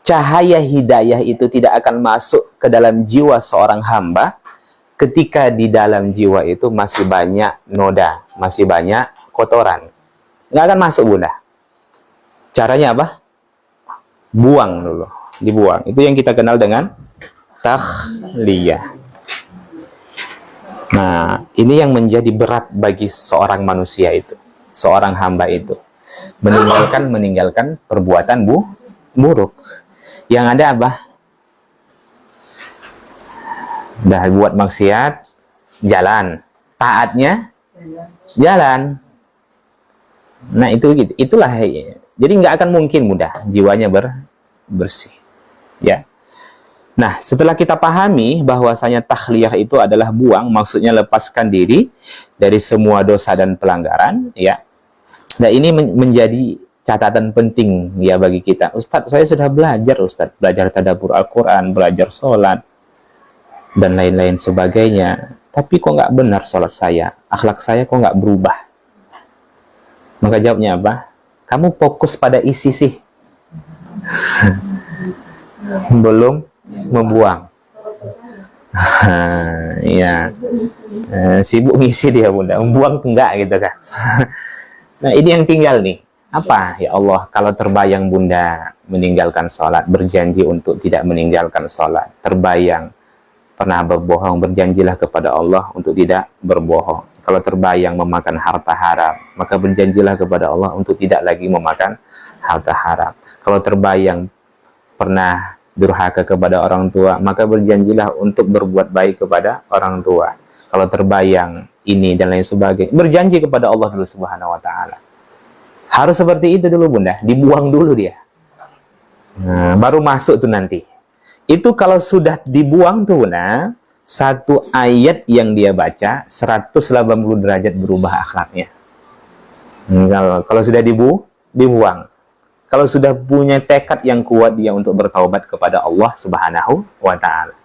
Speaker 1: cahaya hidayah itu tidak akan masuk ke dalam jiwa seorang hamba ketika di dalam jiwa itu masih banyak noda, masih banyak kotoran. Nggak akan masuk, Bunda. Caranya apa? Buang dulu, dibuang. Itu yang kita kenal dengan takhliyah. Nah, ini yang menjadi berat bagi seorang manusia itu, seorang hamba itu. Meninggalkan perbuatan buruk. Yang ada apa? Dah buat maksiat, jalan. Taatnya, jalan. Nah, itulah. Jadi nggak akan mungkin mudah jiwanya bersih. Ya. Nah, setelah kita pahami bahwasanya takhliyah itu adalah buang, maksudnya lepaskan diri dari semua dosa dan pelanggaran, ya. Nah, ini menjadi catatan penting ya bagi kita. Ustadz, saya sudah belajar tadabbur Al-Quran, belajar sholat, dan lain-lain sebagainya. Tapi kok nggak benar sholat saya? Akhlak saya kok nggak berubah? Maka jawabnya apa? Kamu fokus pada isi sih. Belum membuang. Ya. Sibuk ngisi dia, Bunda. Membuang enggak gitu kan. Nah, ini yang tinggal nih. Apa? Ya Allah, kalau terbayang Bunda meninggalkan sholat, berjanji untuk tidak meninggalkan sholat. Terbayang pernah berbohong, berjanjilah kepada Allah untuk tidak berbohong. Kalau terbayang memakan harta haram, maka berjanjilah kepada Allah untuk tidak lagi memakan harta haram. Kalau terbayang pernah durhaka kepada orang tua, maka berjanjilah untuk berbuat baik kepada orang tua. Kalau terbayang ini dan lain sebagainya, berjanji kepada Allah dulu Subhanahu wa ta'ala. Harus seperti itu dulu, Bunda. Dibuang dulu dia. Nah, baru masuk tuh nanti. Itu kalau sudah dibuang tuh, Bunda, satu ayat yang dia baca 180 derajat berubah akhlaknya. Kalau sudah dibuang, Kalau sudah punya tekad yang kuat dia untuk bertaubat kepada Allah Subhanahu wa Ta'ala.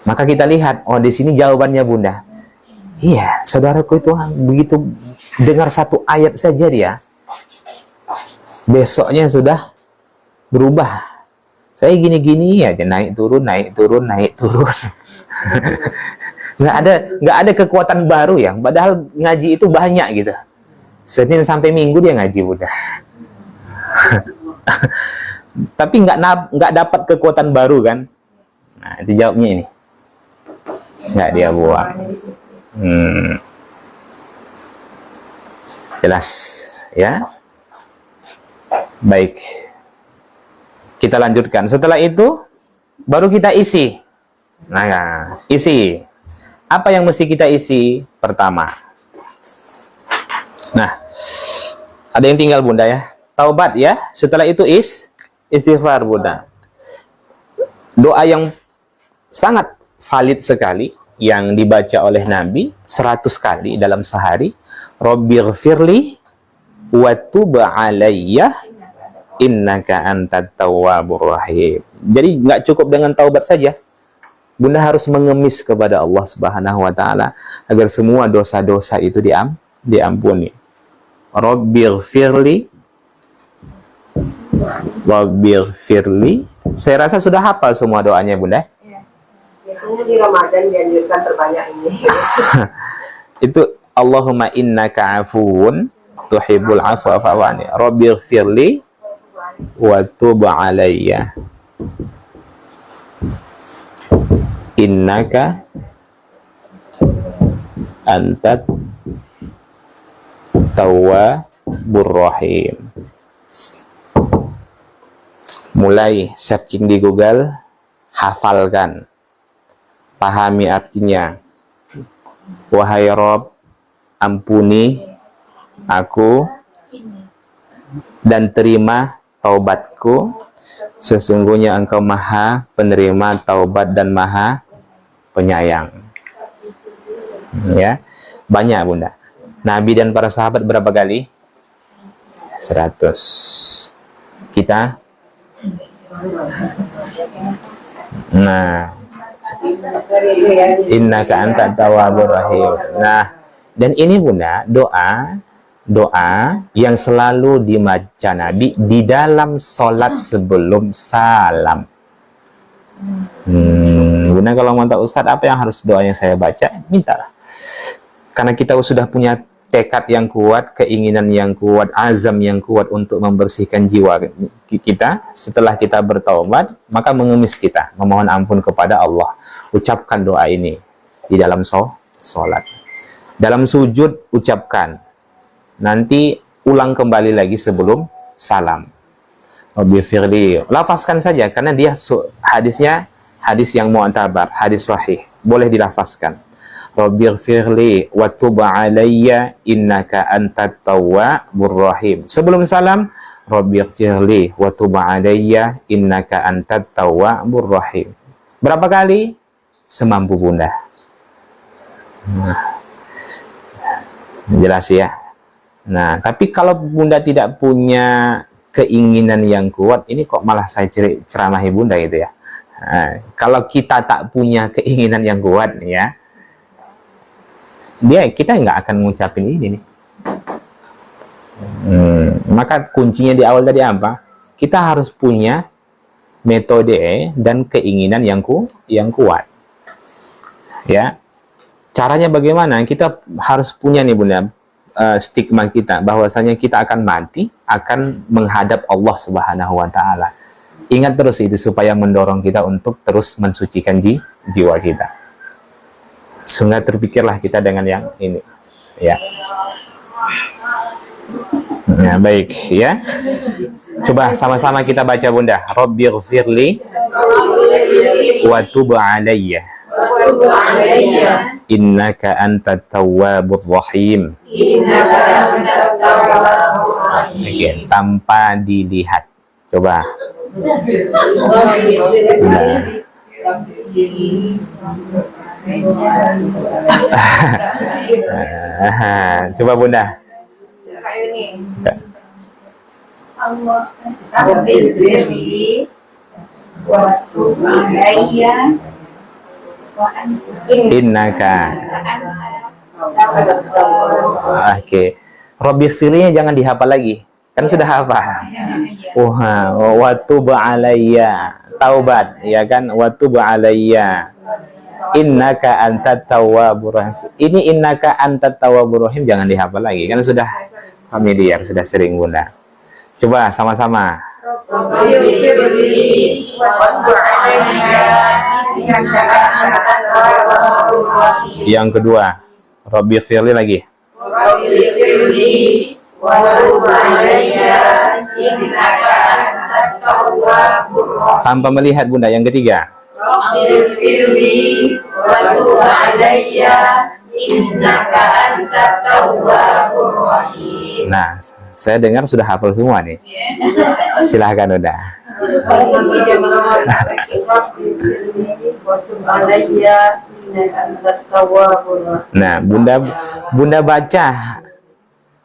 Speaker 1: Maka kita lihat, oh di sini jawabannya Bunda. Iya, saudaraku itu begitu dengar satu ayat saja dia, besoknya sudah berubah. Saya gini-gini aja, naik turun, naik turun, naik turun. nggak ada kekuatan baru ya. Padahal ngaji itu banyak gitu. Senin sampai Minggu dia ngaji Bunda. Tapi nggak dapat kekuatan baru kan? Nah, itu jawabnya ini. Nggak dia buang. Jelas ya. Baik. Kita lanjutkan. Setelah itu baru kita isi. Nah, isi. Apa yang mesti kita isi pertama? Nah, ada yang tinggal Bunda ya. Taubat ya. Setelah itu istighfar Bunda. Doa yang sangat valid sekali yang dibaca oleh Nabi 100 kali dalam sehari. Rabbighfirli wa tub alayya innaka antat tawwabur rahim. Jadi nggak cukup dengan taubat saja. Bunda harus mengemis kepada Allah Subhanahu wa Ta'ala agar semua dosa-dosa itu diampuni. Rabbighfirli. Saya rasa sudah hafal semua doanya Bunda.
Speaker 2: Biasanya di Ramadan dianjurkan terbanyak ini.
Speaker 1: Itu Allahumma innaka afuwun tuhibbul afwa fa'fu anni. Rabbighfirli wa tub alayya innaka antat tawwabur rahim. Mulai searching di Google, hafalkan, pahami artinya. Wahai Rob, ampuni aku dan terima taubatku. Sesungguhnya Engkau Maha penerima taubat dan Maha penyayang. Ya, banyak Bunda. Nabi dan para sahabat berapa kali? 100. Kita? Nah, innaka antat tawwabur rahim. Nah, dan ini Bunda, doa yang selalu dibaca Nabi di dalam sholat sebelum salam. Bunda kalau mau tahu Ustadz apa yang harus doa yang saya baca, mintalah. Karena kita sudah punya tekad yang kuat, keinginan yang kuat, azam yang kuat untuk membersihkan jiwa kita. Setelah kita bertaubat, maka mengemis kita, memohon ampun kepada Allah. Ucapkan doa ini di dalam sholat. Dalam sujud, ucapkan. Nanti ulang kembali lagi sebelum salam. Rabbighfirli. Lafazkan saja, karena dia hadisnya hadis yang mu'tabar, hadis sahih. Boleh dilafazkan. Rabbighfirli wa tub alayya innaka antat tawwabur rahim. Sebelum salam, Rabbighfirli wa tub alayya innaka antat tawwabur rahim. Berapa kali? Semampu Bunda. Nah, jelas ya. Nah, tapi kalau Bunda tidak punya keinginan yang kuat, ini kok malah saya ceramahi Bunda gitu ya. Nah, kalau kita tak punya keinginan yang kuat ya, kita nggak akan ngucapin ini nih. Maka kuncinya di awal tadi apa? Kita harus punya metode dan keinginan yang kuat. Ya, caranya bagaimana? Kita harus punya nih Bunda, stigma kita bahwasanya kita akan mati, akan menghadap Allah Subhanahu wa Ta'ala. Ingat terus itu supaya mendorong kita untuk terus mensucikan jiwa kita. Sehingga terpikirlah kita dengan yang ini. Ya. Nah, baik ya. Coba sama-sama kita baca Bunda. Rabbighfirli wa tub alayya innaka antat tawwabur rahim. Oke, tanpa dilihat. Coba. Coba Bunda.
Speaker 3: Allah Rabbighfirli wa tub alayya wa
Speaker 1: Innaka. Oke. Rabbighfirli jangan dihafal lagi. Kan sudah hafal. Wa tub alayya. Taubat, ya kan? Wa tub alayya. Innaka antat tawwabur rahim. Ini innaka antat tawwabur rahim jangan dihafal lagi. Kan sudah familiar, sudah sering Bunda. Coba sama-sama.
Speaker 3: Rabbighfirli wa tub alayya innaka antat tawwabur rahim.
Speaker 1: Yang kedua, Rabbighfirli lagi.
Speaker 3: Rabbighfirli wa tub alayya innaka antat tawwabur rahim.
Speaker 1: Tanpa melihat Bunda. Yang ketiga.
Speaker 3: Rabbighfirli wa tub alayya innaka antat tawwabur rahim.
Speaker 1: Nah, saya dengar sudah hafal semua nih. Silahkan udah. Nah, Bunda baca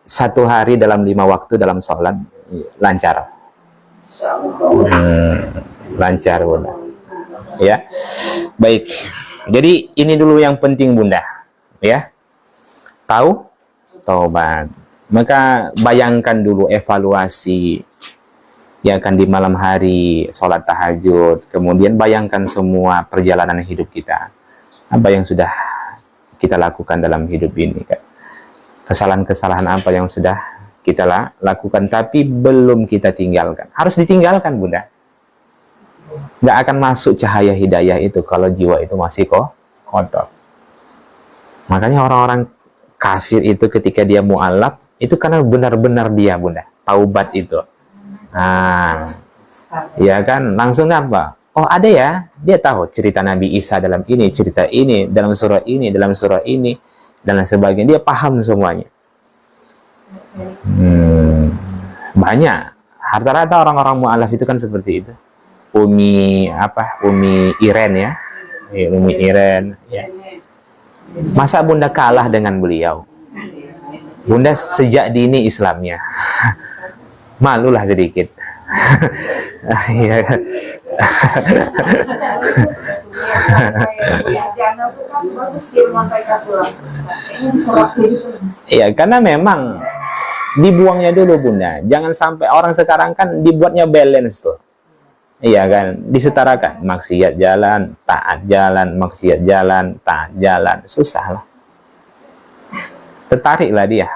Speaker 1: satu hari dalam 5 waktu dalam sholat lancar. Lancar Bunda. Ya, baik. Jadi ini dulu yang penting Bunda. Ya, taubat. Maka bayangkan dulu evaluasi ya kan di malam hari sholat tahajud, kemudian bayangkan semua perjalanan hidup kita, apa yang sudah kita lakukan dalam hidup ini kan, kesalahan-kesalahan apa yang sudah kita lakukan tapi belum kita tinggalkan, harus ditinggalkan Bunda. Nggak akan masuk cahaya hidayah itu kalau jiwa itu masih kotor. Makanya orang-orang kafir itu ketika dia mu'alaf itu karena benar-benar dia Bunda taubat itu. Nah, ya kan langsung apa? Oh ada ya, dia tahu cerita Nabi Isa dalam ini, cerita ini, dalam surah ini, dalam surah ini, dan lain sebagainya. Dia paham semuanya. Banyak. Rata-rata orang-orang mu'alaf itu kan seperti itu. Umi Iren ya. Umi Iren ya. Masa Bunda kalah dengan beliau? Bunda sejak dini Islamnya. Malulah sedikit. Iya. Iya, karena memang dibuangnya dulu Bunda. Jangan sampai orang sekarang kan dibuatnya balance tuh. Iya kan, disetarakan. Maksiat jalan, taat jalan, maksiat jalan, taat jalan. Susah lah. Tertariklah dia.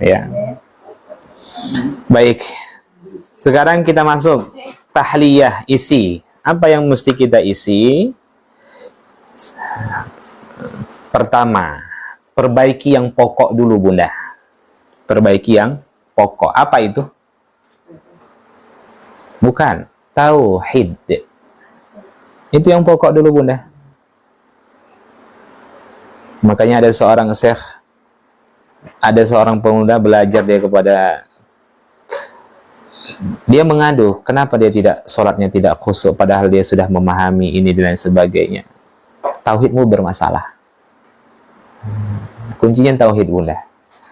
Speaker 1: Ya. Baik. Sekarang kita masuk tahliyah, isi. Apa yang mesti kita isi? Pertama, perbaiki yang pokok dulu Bunda. Perbaiki yang pokok. Apa itu? Bukan, tauhid. Itu yang pokok dulu Bunda. Makanya ada seorang syekh, ada seorang pemuda belajar dia kepada, dia mengadu, kenapa dia tidak sholatnya tidak khusyuk padahal dia sudah memahami ini dan lain sebagainya. Tauhidmu bermasalah. Kuncinya tauhid Bunda.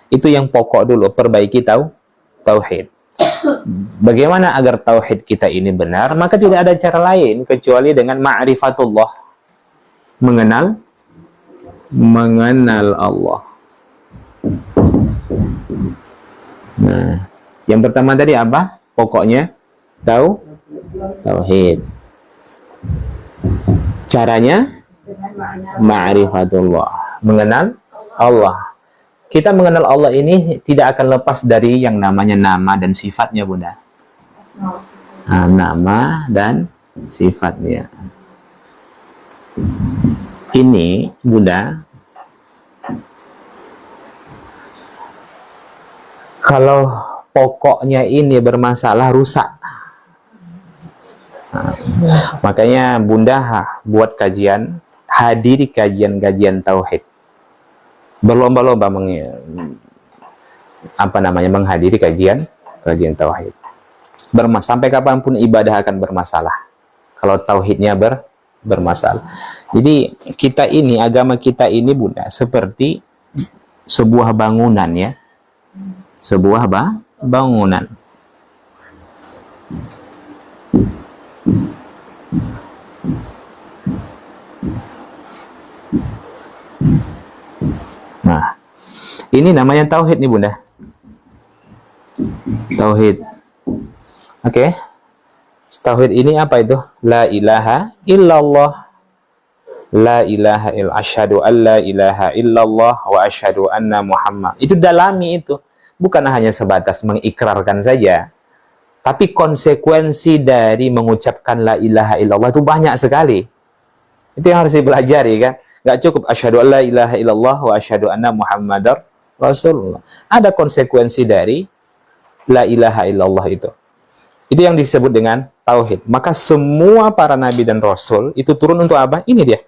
Speaker 1: Itu yang pokok dulu, perbaiki tauhid. Bagaimana agar tauhid kita ini benar? Maka tidak ada cara lain kecuali dengan ma'rifatullah, mengenal Allah. Nah, yang pertama tadi apa? Pokoknya tauhid. Caranya ma'rifatullah, mengenal Allah. Kita mengenal Allah ini tidak akan lepas dari yang namanya nama dan sifatnya Bunda. Nah, nama dan sifatnya. Ini Bunda, kalau pokoknya ini bermasalah, rusak. Nah, makanya Bunda buat kajian, hadiri kajian-kajian tauhid. Berlomba-lomba menghadiri kajian tauhid. Sampai kapanpun ibadah akan bermasalah kalau tauhidnya bermasalah. Jadi kita ini, agama kita ini Bunda, seperti sebuah bangunan ya. Sebuah bangunan. Ini namanya tauhid nih Bunda. Tauhid. Oke. Tauhid ini apa itu? La ilaha illallah. La ilaha illallah. Asyhadu an la ilaha illallah wa asyhadu anna Muhammad. Itu dalami itu. Bukan hanya sebatas mengikrarkan saja. Tapi konsekuensi dari mengucapkan la ilaha illallah itu banyak sekali. Itu yang harus dipelajari kan. Gak cukup asyhadu an la ilaha illallah wa asyhadu anna Muhammadar Rasulullah. Ada konsekuensi dari la ilaha illallah itu. Itu yang disebut dengan tauhid. Maka semua para nabi dan rasul itu turun untuk apa? Ini dia.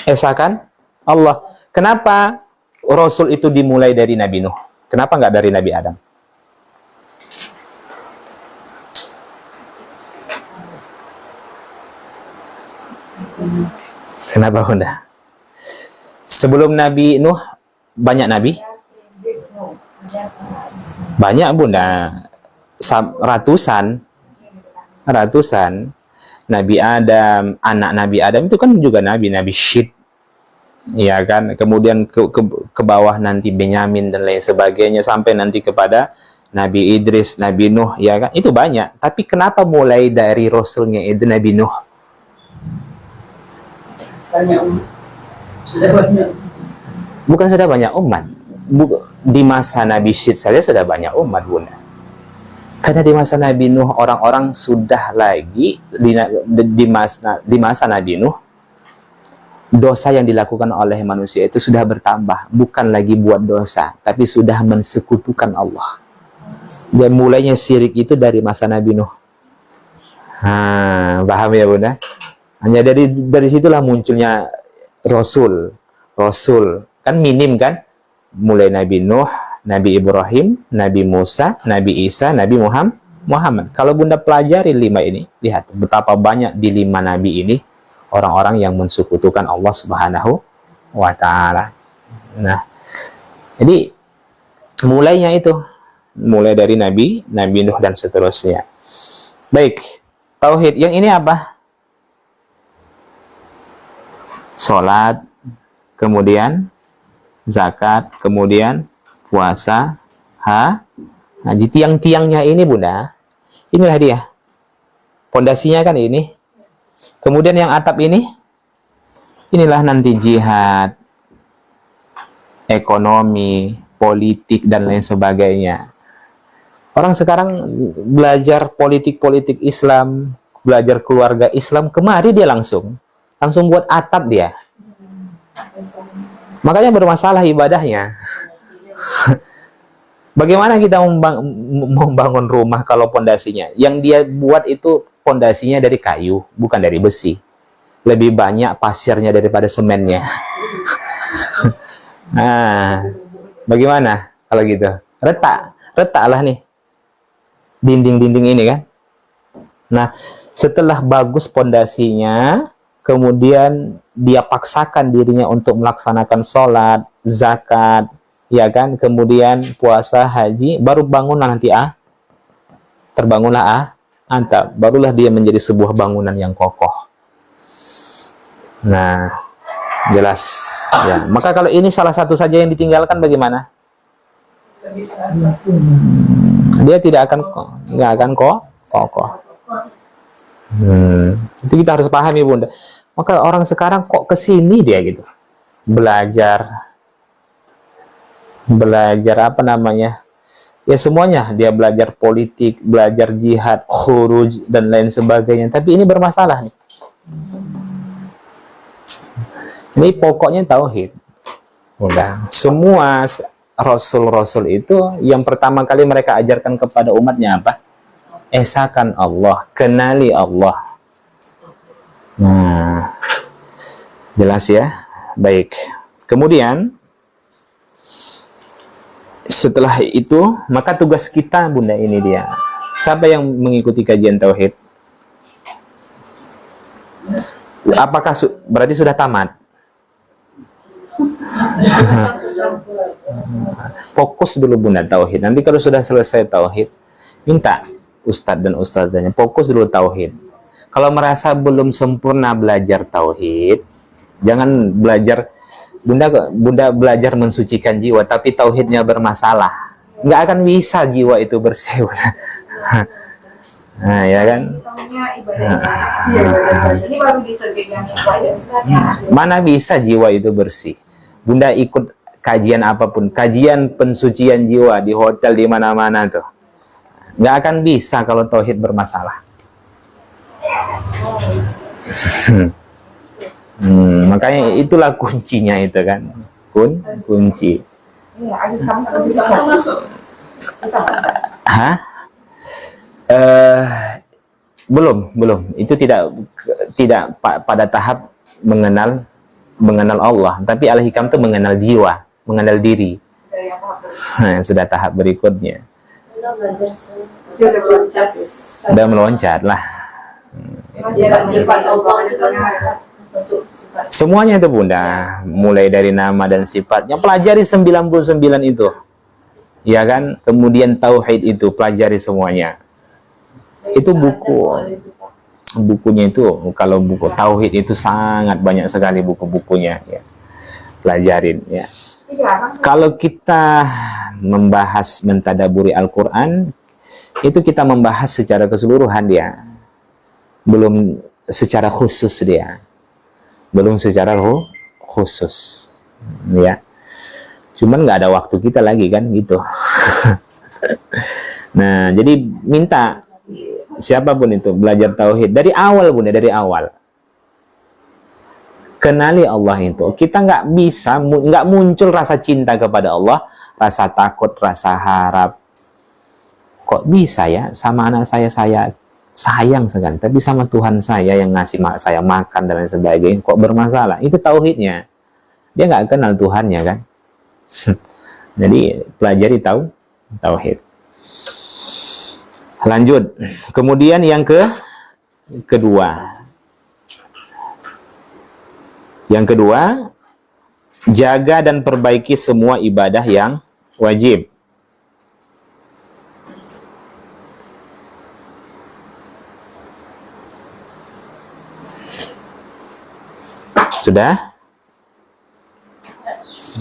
Speaker 1: Esakan Allah. Kenapa rasul itu dimulai dari Nabi Nuh? Kenapa nggak dari Nabi Adam? Kenapa Bunda? Sebelum Nabi Nuh banyak nabi? Banyak Bunda. Ratusan. Nabi Adam, anak Nabi Adam itu kan juga Nabi Syit, ya kan. Kemudian ke bawah nanti Benyamin dan lain sebagainya sampai nanti kepada Nabi Idris, Nabi Nuh, ya kan. Itu banyak. Tapi kenapa mulai dari rasulnya itu Nabi Nuh?
Speaker 4: Sudah banyak.
Speaker 1: Bukan sudah banyak umat. Di masa Nabi Syit saja sudah banyak umat Bunda. Karena di masa Nabi Nuh orang-orang sudah lagi di masa Nabi Nuh dosa yang dilakukan oleh manusia itu sudah bertambah, bukan lagi buat dosa, tapi sudah mensekutukan Allah. Dan mulainya syirik itu dari masa Nabi Nuh. Paham ya Bunda? Hanya dari situlah munculnya Rasul kan minim kan, mulai Nabi Nuh, Nabi Ibrahim, Nabi Musa, Nabi Isa, Nabi Muhammad. Kalau Bunda pelajari 5 ini, lihat betapa banyak di 5 Nabi ini orang-orang yang mensekutukan Allah Subhanahu wa Ta'ala. Nah, jadi mulainya itu, mulai dari Nabi Nuh dan seterusnya. Baik, tauhid yang ini apa? Salat, kemudian zakat, kemudian puasa, haji. Tiang-tiangnya ini Bunda, inilah dia. Pondasinya kan ini. Kemudian yang atap ini, inilah nanti jihad, ekonomi, politik, dan lain sebagainya. Orang sekarang belajar politik Islam, belajar keluarga Islam, kemari dia langsung buat atap dia. Makanya bermasalah ibadahnya. Bagaimana kita membangun rumah kalau pondasinya? Yang dia buat itu pondasinya dari kayu, bukan dari besi. Lebih banyak pasirnya daripada semennya. Nah, bagaimana kalau gitu? Retaklah nih dinding-dinding ini kan. Nah, setelah bagus pondasinya, kemudian dia paksakan dirinya untuk melaksanakan sholat, zakat, ya kan, kemudian puasa, haji, baru bangunlah nanti terbangunlah atap, barulah dia menjadi sebuah bangunan yang kokoh. Nah, jelas ya. Maka kalau ini salah satu saja yang ditinggalkan bagaimana? Dia nggak akan kokoh. Itu kita harus pahami Bunda. Maka orang sekarang kok kesini dia gitu, belajar apa namanya, ya semuanya, dia belajar politik, belajar jihad, khuruj, dan lain sebagainya. Tapi ini bermasalah nih. Ini pokoknya tauhid. Udah, semua rasul-rasul itu yang pertama kali mereka ajarkan kepada umatnya apa? Esakan Allah, kenali Allah. Nah, jelas ya. Baik. Kemudian setelah itu, maka tugas kita Bunda ini dia. Siapa yang mengikuti kajian tauhid? Apakah berarti sudah tamat? Fokus dulu Bunda tauhid. Nanti kalau sudah selesai tauhid, minta ustadz dan ustadzanya fokus dulu tauhid. Kalau merasa belum sempurna belajar tauhid, jangan belajar Bunda belajar mensucikan jiwa, tapi tauhidnya bermasalah, nggak akan bisa jiwa itu bersih. Nah, ya kan?
Speaker 2: Tahunya ibadah. Iya, ini baru disergap yang itu aja istilahnya.
Speaker 1: Mana bisa jiwa itu bersih? Bunda ikut kajian apapun, kajian pensucian jiwa di hotel di mana-mana tuh, nggak akan bisa kalau tauhid bermasalah. Makanya itulah kuncinya itu kan, kunci.
Speaker 2: Iya, kamu bisa masuk.
Speaker 1: Hah? Belum. Itu tidak pada tahap mengenal Allah, tapi al-hikam itu mengenal jiwa, mengenal diri. Nah, sudah tahap berikutnya. Sudah meloncat lah.
Speaker 3: Sifat Allah itu
Speaker 1: Semuanya itu Bunda, mulai dari nama dan sifatnya, pelajari 99 itu. Ya kan? Kemudian tauhid itu pelajari semuanya. Itu bukunya itu, kalau buku tauhid itu sangat banyak sekali buku-bukunya ya. Pelajarin ya. Kalau kita membahas mentadaburi Al-Qur'an, itu kita membahas secara keseluruhan dia. Belum secara khusus dia. Belum secara khusus ya, cuman nggak ada waktu kita lagi kan gitu. Nah, jadi minta siapapun itu belajar tauhid dari awal Bunda, dari awal kenali Allah itu. Kita nggak bisa, nggak muncul rasa cinta kepada Allah, rasa takut, rasa harap. Kok bisa ya sama anak saya sayang sekali, tapi sama Tuhan saya yang ngasih saya makan dan lain sebagainya kok bermasalah. Itu tauhidnya. Dia nggak kenal Tuhannya kan. Jadi pelajari tauhid. Lanjut. Kemudian yang kedua. Yang kedua, jaga dan perbaiki semua ibadah yang wajib. Sudah?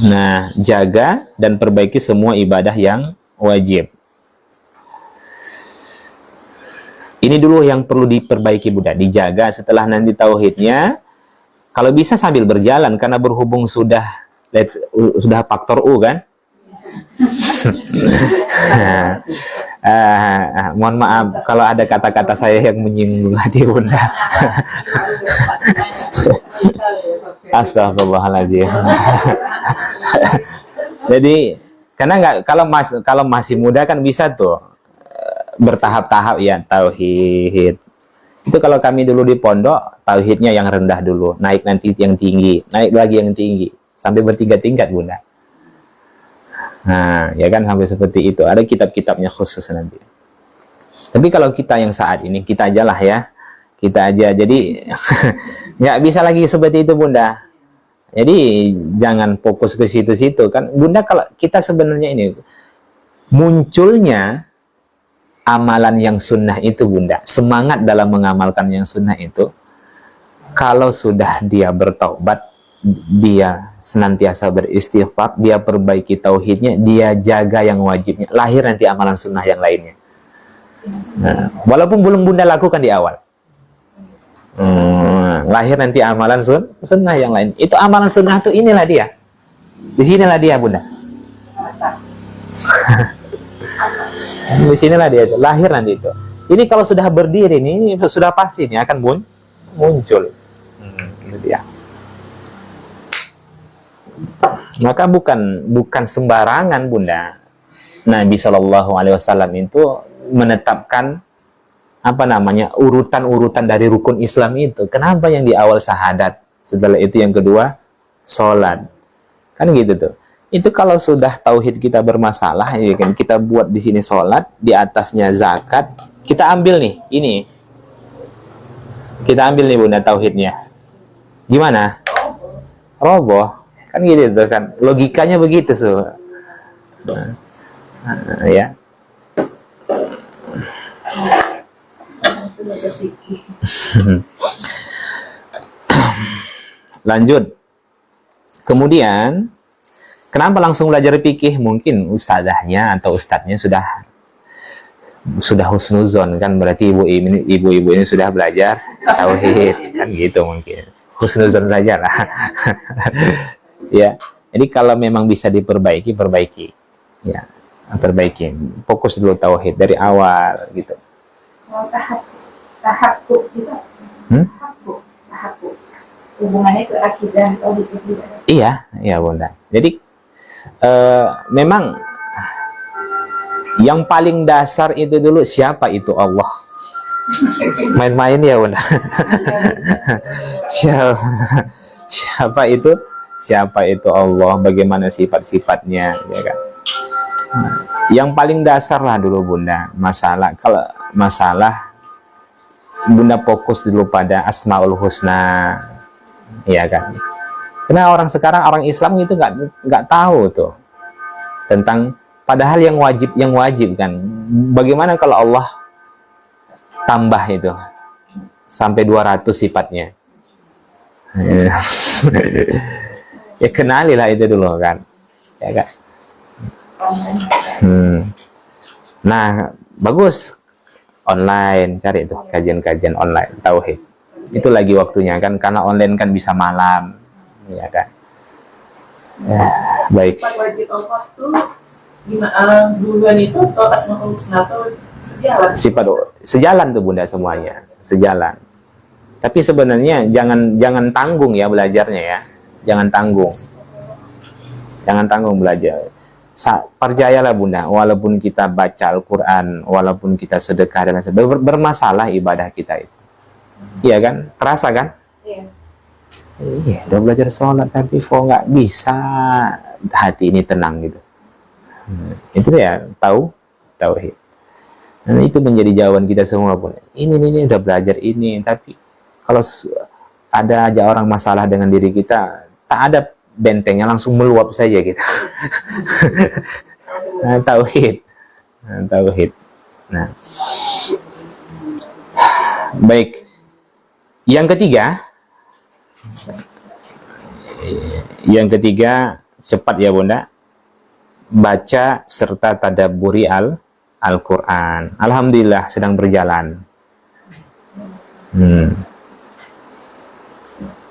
Speaker 1: Nah, jaga dan perbaiki semua ibadah yang wajib. Ini dulu yang perlu diperbaiki Bunda, dijaga. Setelah nanti tauhidnya, kalau bisa sambil berjalan, karena berhubung sudah faktor U kan. Mohon maaf kalau ada kata-kata saya yang menyinggung hati Bunda. Astagfirullahaladzim. Jadi karena kalau masih muda kan bisa tuh bertahap-tahap ya tauhid. Itu kalau kami dulu di pondok, tauhidnya yang rendah dulu, naik nanti yang tinggi, naik lagi yang tinggi, sampai bertiga tingkat Bunda. Nah, ya kan sampai seperti itu. Ada kitab-kitabnya khusus nanti. Tapi kalau kita yang saat ini, kita aja lah ya. Kita aja. Jadi nggak bisa lagi seperti itu Bunda. Jadi jangan fokus ke situ-situ kan. Bunda, kalau kita sebenarnya ini munculnya amalan yang sunnah itu Bunda, semangat dalam mengamalkan yang sunnah itu, kalau sudah dia bertaubat, dia senantiasa beristighfar, dia perbaiki tauhidnya, dia jaga yang wajibnya, lahir nanti amalan sunnah yang lainnya. Nah, walaupun belum Bunda lakukan di awal, lahir nanti amalan sunnah yang lain. Itu amalan sunnah itu inilah dia, di sinilah dia Bunda. Di sinilah dia lahir nanti itu. Ini kalau sudah berdiri ini sudah pasti ini akan muncul. Itu dia. Maka bukan sembarangan Bunda. Nabi Shallallahu Alaihi Wasallam itu menetapkan urutan-urutan dari rukun Islam itu. Kenapa yang di awal syahadat, setelah itu yang kedua sholat, kan gitu tuh. Itu kalau sudah tauhid kita bermasalah, ya kan, kita buat di sini sholat, di atasnya zakat, kita ambil nih, ini, kita ambil nih Bunda tauhidnya, gimana? Roboh, kan gitu tuh kan, logikanya begitu tuh, ya. Lanjut. Kemudian, kenapa langsung belajar fikih? Mungkin ustazahnya atau ustadznya sudah husnuzon kan, berarti ibu-ibu ini sudah belajar tauhid kan gitu mungkin. Husnuzon saja lah. Ya. Jadi kalau memang bisa diperbaiki, perbaiki. Ya, perbaiki. Fokus dulu tauhid dari awal gitu.
Speaker 3: Mau tahakuk gitu. Tahakuk. Hubungannya ke akidah tauhid juga.
Speaker 1: Iya, iya Bunda. Jadi memang yang paling dasar itu dulu, siapa itu Allah. Main-main ya Bunda. Siapa itu Allah, bagaimana sifat-sifatnya, ya kan. Yang paling dasar lah dulu Bunda. Kalau masalah Bunda fokus dulu pada Asmaul Husna, ya kan. Karena orang sekarang, orang Islam itu nggak tahu tuh tentang, padahal yang wajib kan. Bagaimana kalau Allah tambah itu sampai 200 sifatnya? Ya kenalilah itu dulu kan, ya kan. Nah, bagus online, cari itu kajian-kajian online tauhid. Itu lagi waktunya kan, karena online kan bisa malam, ya kan. Ya, baik.
Speaker 4: Sifat wajib Allah tuh gimana duluan itu atau Asmaul Husna tuh sejalan?
Speaker 1: Sifat sejalan tuh Bunda, semuanya sejalan. Tapi sebenarnya jangan tanggung ya belajarnya ya. Jangan tanggung belajar. Percayalah Bunda, walaupun kita baca Al-Quran, walaupun kita sedekah dan sebagainya, bermasalah ibadah kita itu. Iya kan? Terasa kan?
Speaker 2: Iya.
Speaker 1: Iya, udah belajar sholat tapi kok nggak bisa hati ini tenang gitu. Itu ya tauhid. Dan itu menjadi jawaban kita semua pun. Ini udah belajar ini, tapi kalau ada aja orang masalah dengan diri kita, tak ada bentengnya, langsung meluap saja gitu. Tauhid. Nah, baik. Yang ketiga, cepat ya Bunda, baca serta tadabburi Al-Quran. Alhamdulillah sedang berjalan.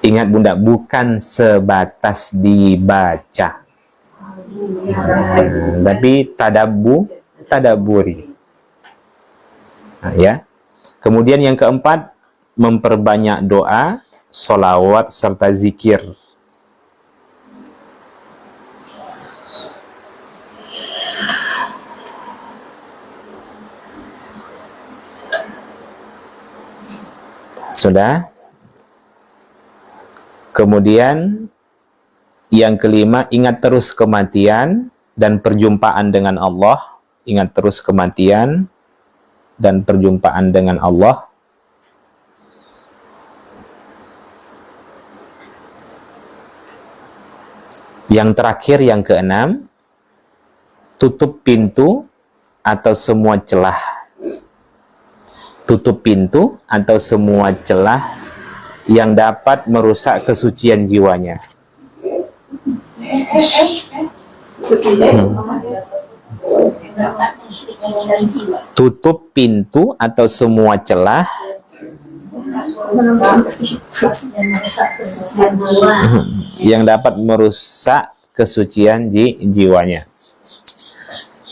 Speaker 1: Ingat Bunda, bukan sebatas dibaca, tapi tadabburi. Nah, ya. Kemudian yang keempat, memperbanyak doa, sholawat serta zikir. Sudah? Kemudian yang kelima, ingat terus kematian dan perjumpaan dengan Allah. Ingat terus kematian dan perjumpaan dengan Allah. Yang terakhir, yang keenam, tutup pintu atau semua celah. Tutup pintu atau semua celah yang dapat merusak kesucian jiwanya. Tutup pintu atau semua celah yang dapat merusak kesucian jiwanya.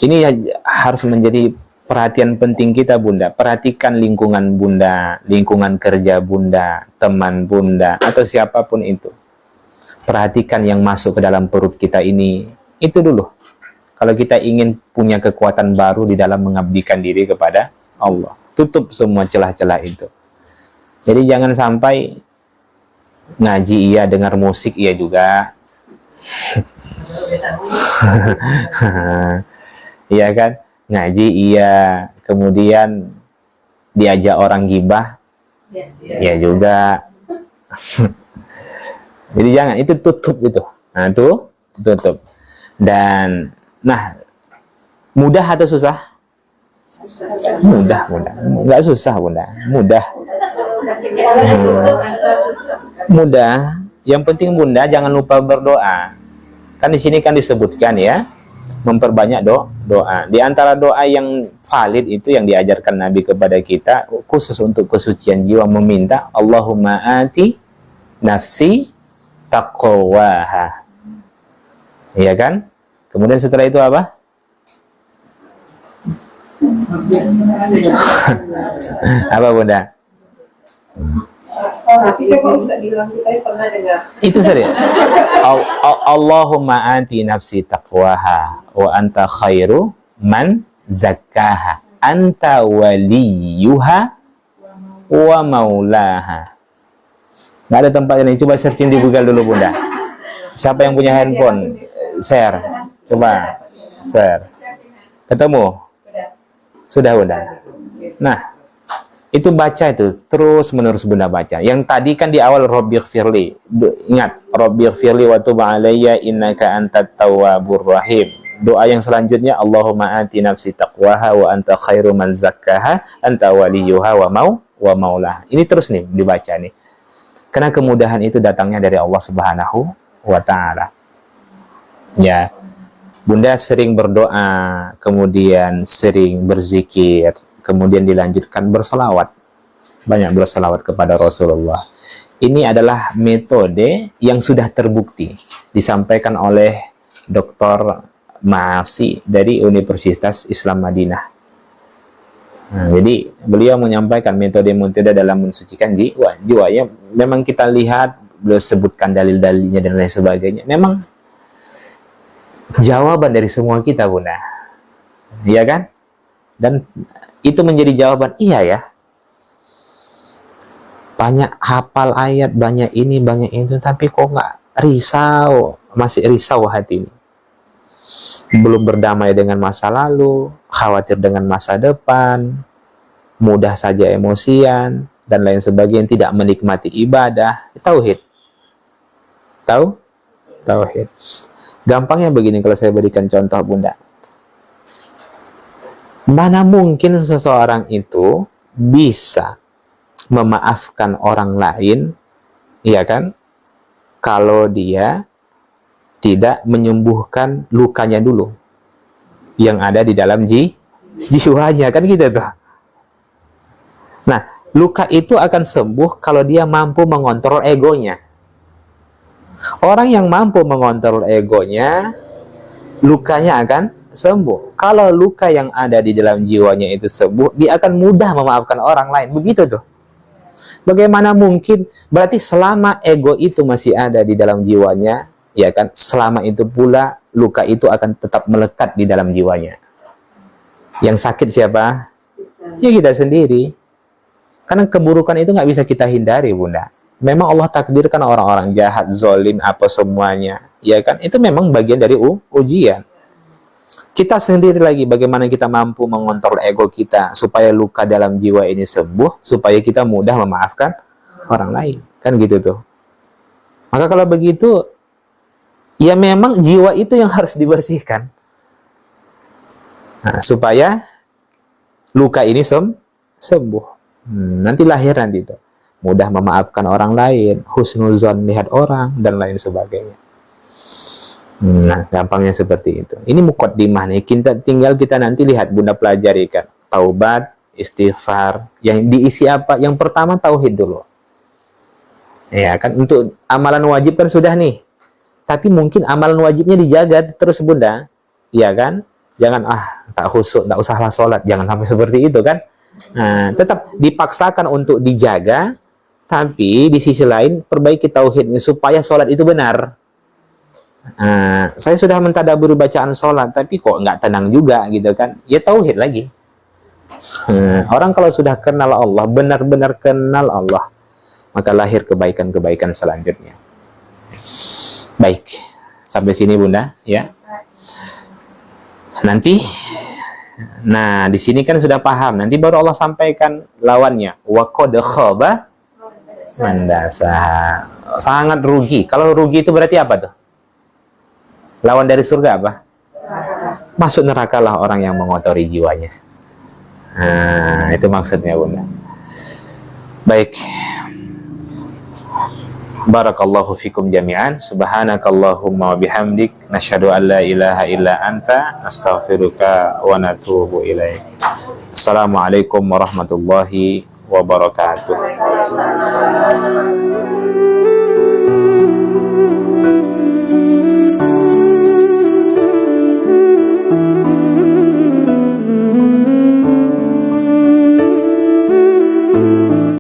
Speaker 1: Ini harus menjadi perhatian penting kita Bunda. Perhatikan lingkungan Bunda, lingkungan kerja Bunda, teman Bunda, atau siapapun itu. Perhatikan yang masuk ke dalam perut kita ini. Itu dulu. Kalau kita ingin punya kekuatan baru di dalam mengabdikan diri kepada Allah, tutup semua celah-celah itu. Jadi jangan sampai ngaji iya, dengar musik iya juga. Iya kan? Ngaji iya, kemudian diajak orang gibah, ya juga. Jadi jangan, itu tutup itu. Nah, itu tutup. Dan nah, mudah atau susah? Mudah. Nggak susah Bunda, mudah. Yang penting Bunda jangan lupa berdoa. Kan di sini kan disebutkan ya, memperbanyak doa. Di antara doa yang valid itu yang diajarkan Nabi kepada kita, khusus untuk kesucian jiwa, meminta Allahumma ati nafsi taqwaha. Iya kan? Kemudian setelah itu apa? Apa Bunda?
Speaker 2: Tapi kalau Ustaz bilang kita pernah dengar.
Speaker 1: Itu saja. Allahumma anti nafsi taqwaha wa anta khairu man zakkaha anta waliyuha wa maulaha. Nggak ada tempat ini. Coba searching di Google dulu Bunda. Siapa yang punya handphone? Share. Coba share. Ketemu? Sudah Bunda. Nah, itu baca itu terus menerus Bunda baca. Yang tadi kan di awal Rabbighfirli. Ingat, Rabbighfirli wa tub alayya innaka antat tawwabur rahim. Doa yang selanjutnya Allahumma ati nafsi taqwaha wa anta khairu man zakkaha anta waliyuha wa maulah. Ini terus nih dibaca nih. Karena kemudahan itu datangnya dari Allah Subhanahu wa taala. Ya. Bunda sering berdoa, kemudian sering berzikir, kemudian dilanjutkan berselawat. Banyak berselawat kepada Rasulullah. Ini adalah metode yang sudah terbukti. Disampaikan oleh Dr. Maasi dari Universitas Islam Madinah. Nah, jadi beliau menyampaikan metode-metode dalam mensucikan jiwa. Ya, memang kita lihat, beliau sebutkan dalil-dalilnya dan lain sebagainya. Memang jawaban dari semua kita Bunda. Iya kan? Dan itu menjadi jawaban, iya ya. Banyak hafal ayat, banyak ini, banyak itu, tapi kok nggak risau, masih risau hati ini. Belum berdamai dengan masa lalu, khawatir dengan masa depan, mudah saja emosian, dan lain sebagainya, tidak menikmati ibadah. Tauhid. Tahu? Tauhid. Gampangnya begini kalau saya berikan contoh Bunda. Mana mungkin seseorang itu bisa memaafkan orang lain, ya kan? Kalau dia tidak menyembuhkan lukanya dulu yang ada di dalam jiwanya, kan gitu tuh. Nah, luka itu akan sembuh kalau dia mampu mengontrol egonya. Orang yang mampu mengontrol egonya, lukanya akan sembuh. Kalau luka yang ada di dalam jiwanya itu sembuh, dia akan mudah memaafkan orang lain. Begitu tuh. Bagaimana mungkin? Berarti selama ego itu masih ada di dalam jiwanya, ya kan? Selama itu pula luka itu akan tetap melekat di dalam jiwanya. Yang sakit siapa? Ya kita sendiri. Karena keburukan itu nggak bisa kita hindari, Bunda. Memang Allah takdirkan orang-orang jahat, zolim, apa semuanya, ya kan? Itu memang bagian dari ujian. Kita sendiri lagi, bagaimana kita mampu mengontrol ego kita supaya luka dalam jiwa ini sembuh, supaya kita mudah memaafkan orang lain, kan gitu tuh. Maka kalau begitu, ya memang jiwa itu yang harus dibersihkan, nah, supaya luka ini sembuh. Nanti lahir nanti itu mudah memaafkan orang lain, husnuzon lihat orang, dan lain sebagainya. Nah, gampangnya seperti itu. Ini muqaddimah nih. Tinggal kita nanti lihat, Bunda pelajari kan. Taubat, istighfar. Yang diisi apa? Yang pertama tauhid dulu. Ya kan, untuk amalan wajib kan sudah nih. Tapi mungkin amalan wajibnya dijaga terus Bunda. Ya kan? Jangan tak khusyuk, tak usahlah sholat. Jangan sampai seperti itu kan. Nah, tetap dipaksakan untuk dijaga. Tapi di sisi lain perbaiki tauhidnya supaya sholat itu benar. Saya sudah mentadaburi bacaan sholat, tapi kok nggak tenang juga gitu kan? Ya tauhid lagi. Orang kalau sudah kenal Allah, benar-benar kenal Allah, maka lahir kebaikan-kebaikan selanjutnya. Baik, sampai sini Bunda, ya. Nanti, nah di sini kan sudah paham. Nanti baru Allah sampaikan lawannya. Wa qad khaba man dasah. Sangat rugi. Kalau rugi itu berarti apa tuh? Lawan dari surga apa? Masuk neraka lah orang yang mengotori jiwanya. Nah, itu maksudnya Bunda. Baik. Barakallahu fikum jami'an. Subhanakallahumma wa bihamdik, nasyhadu an la ilaha illa anta, astaghfiruka wa natubu ilaik. Assalamualaikum warahmatullahi wabarakatuh.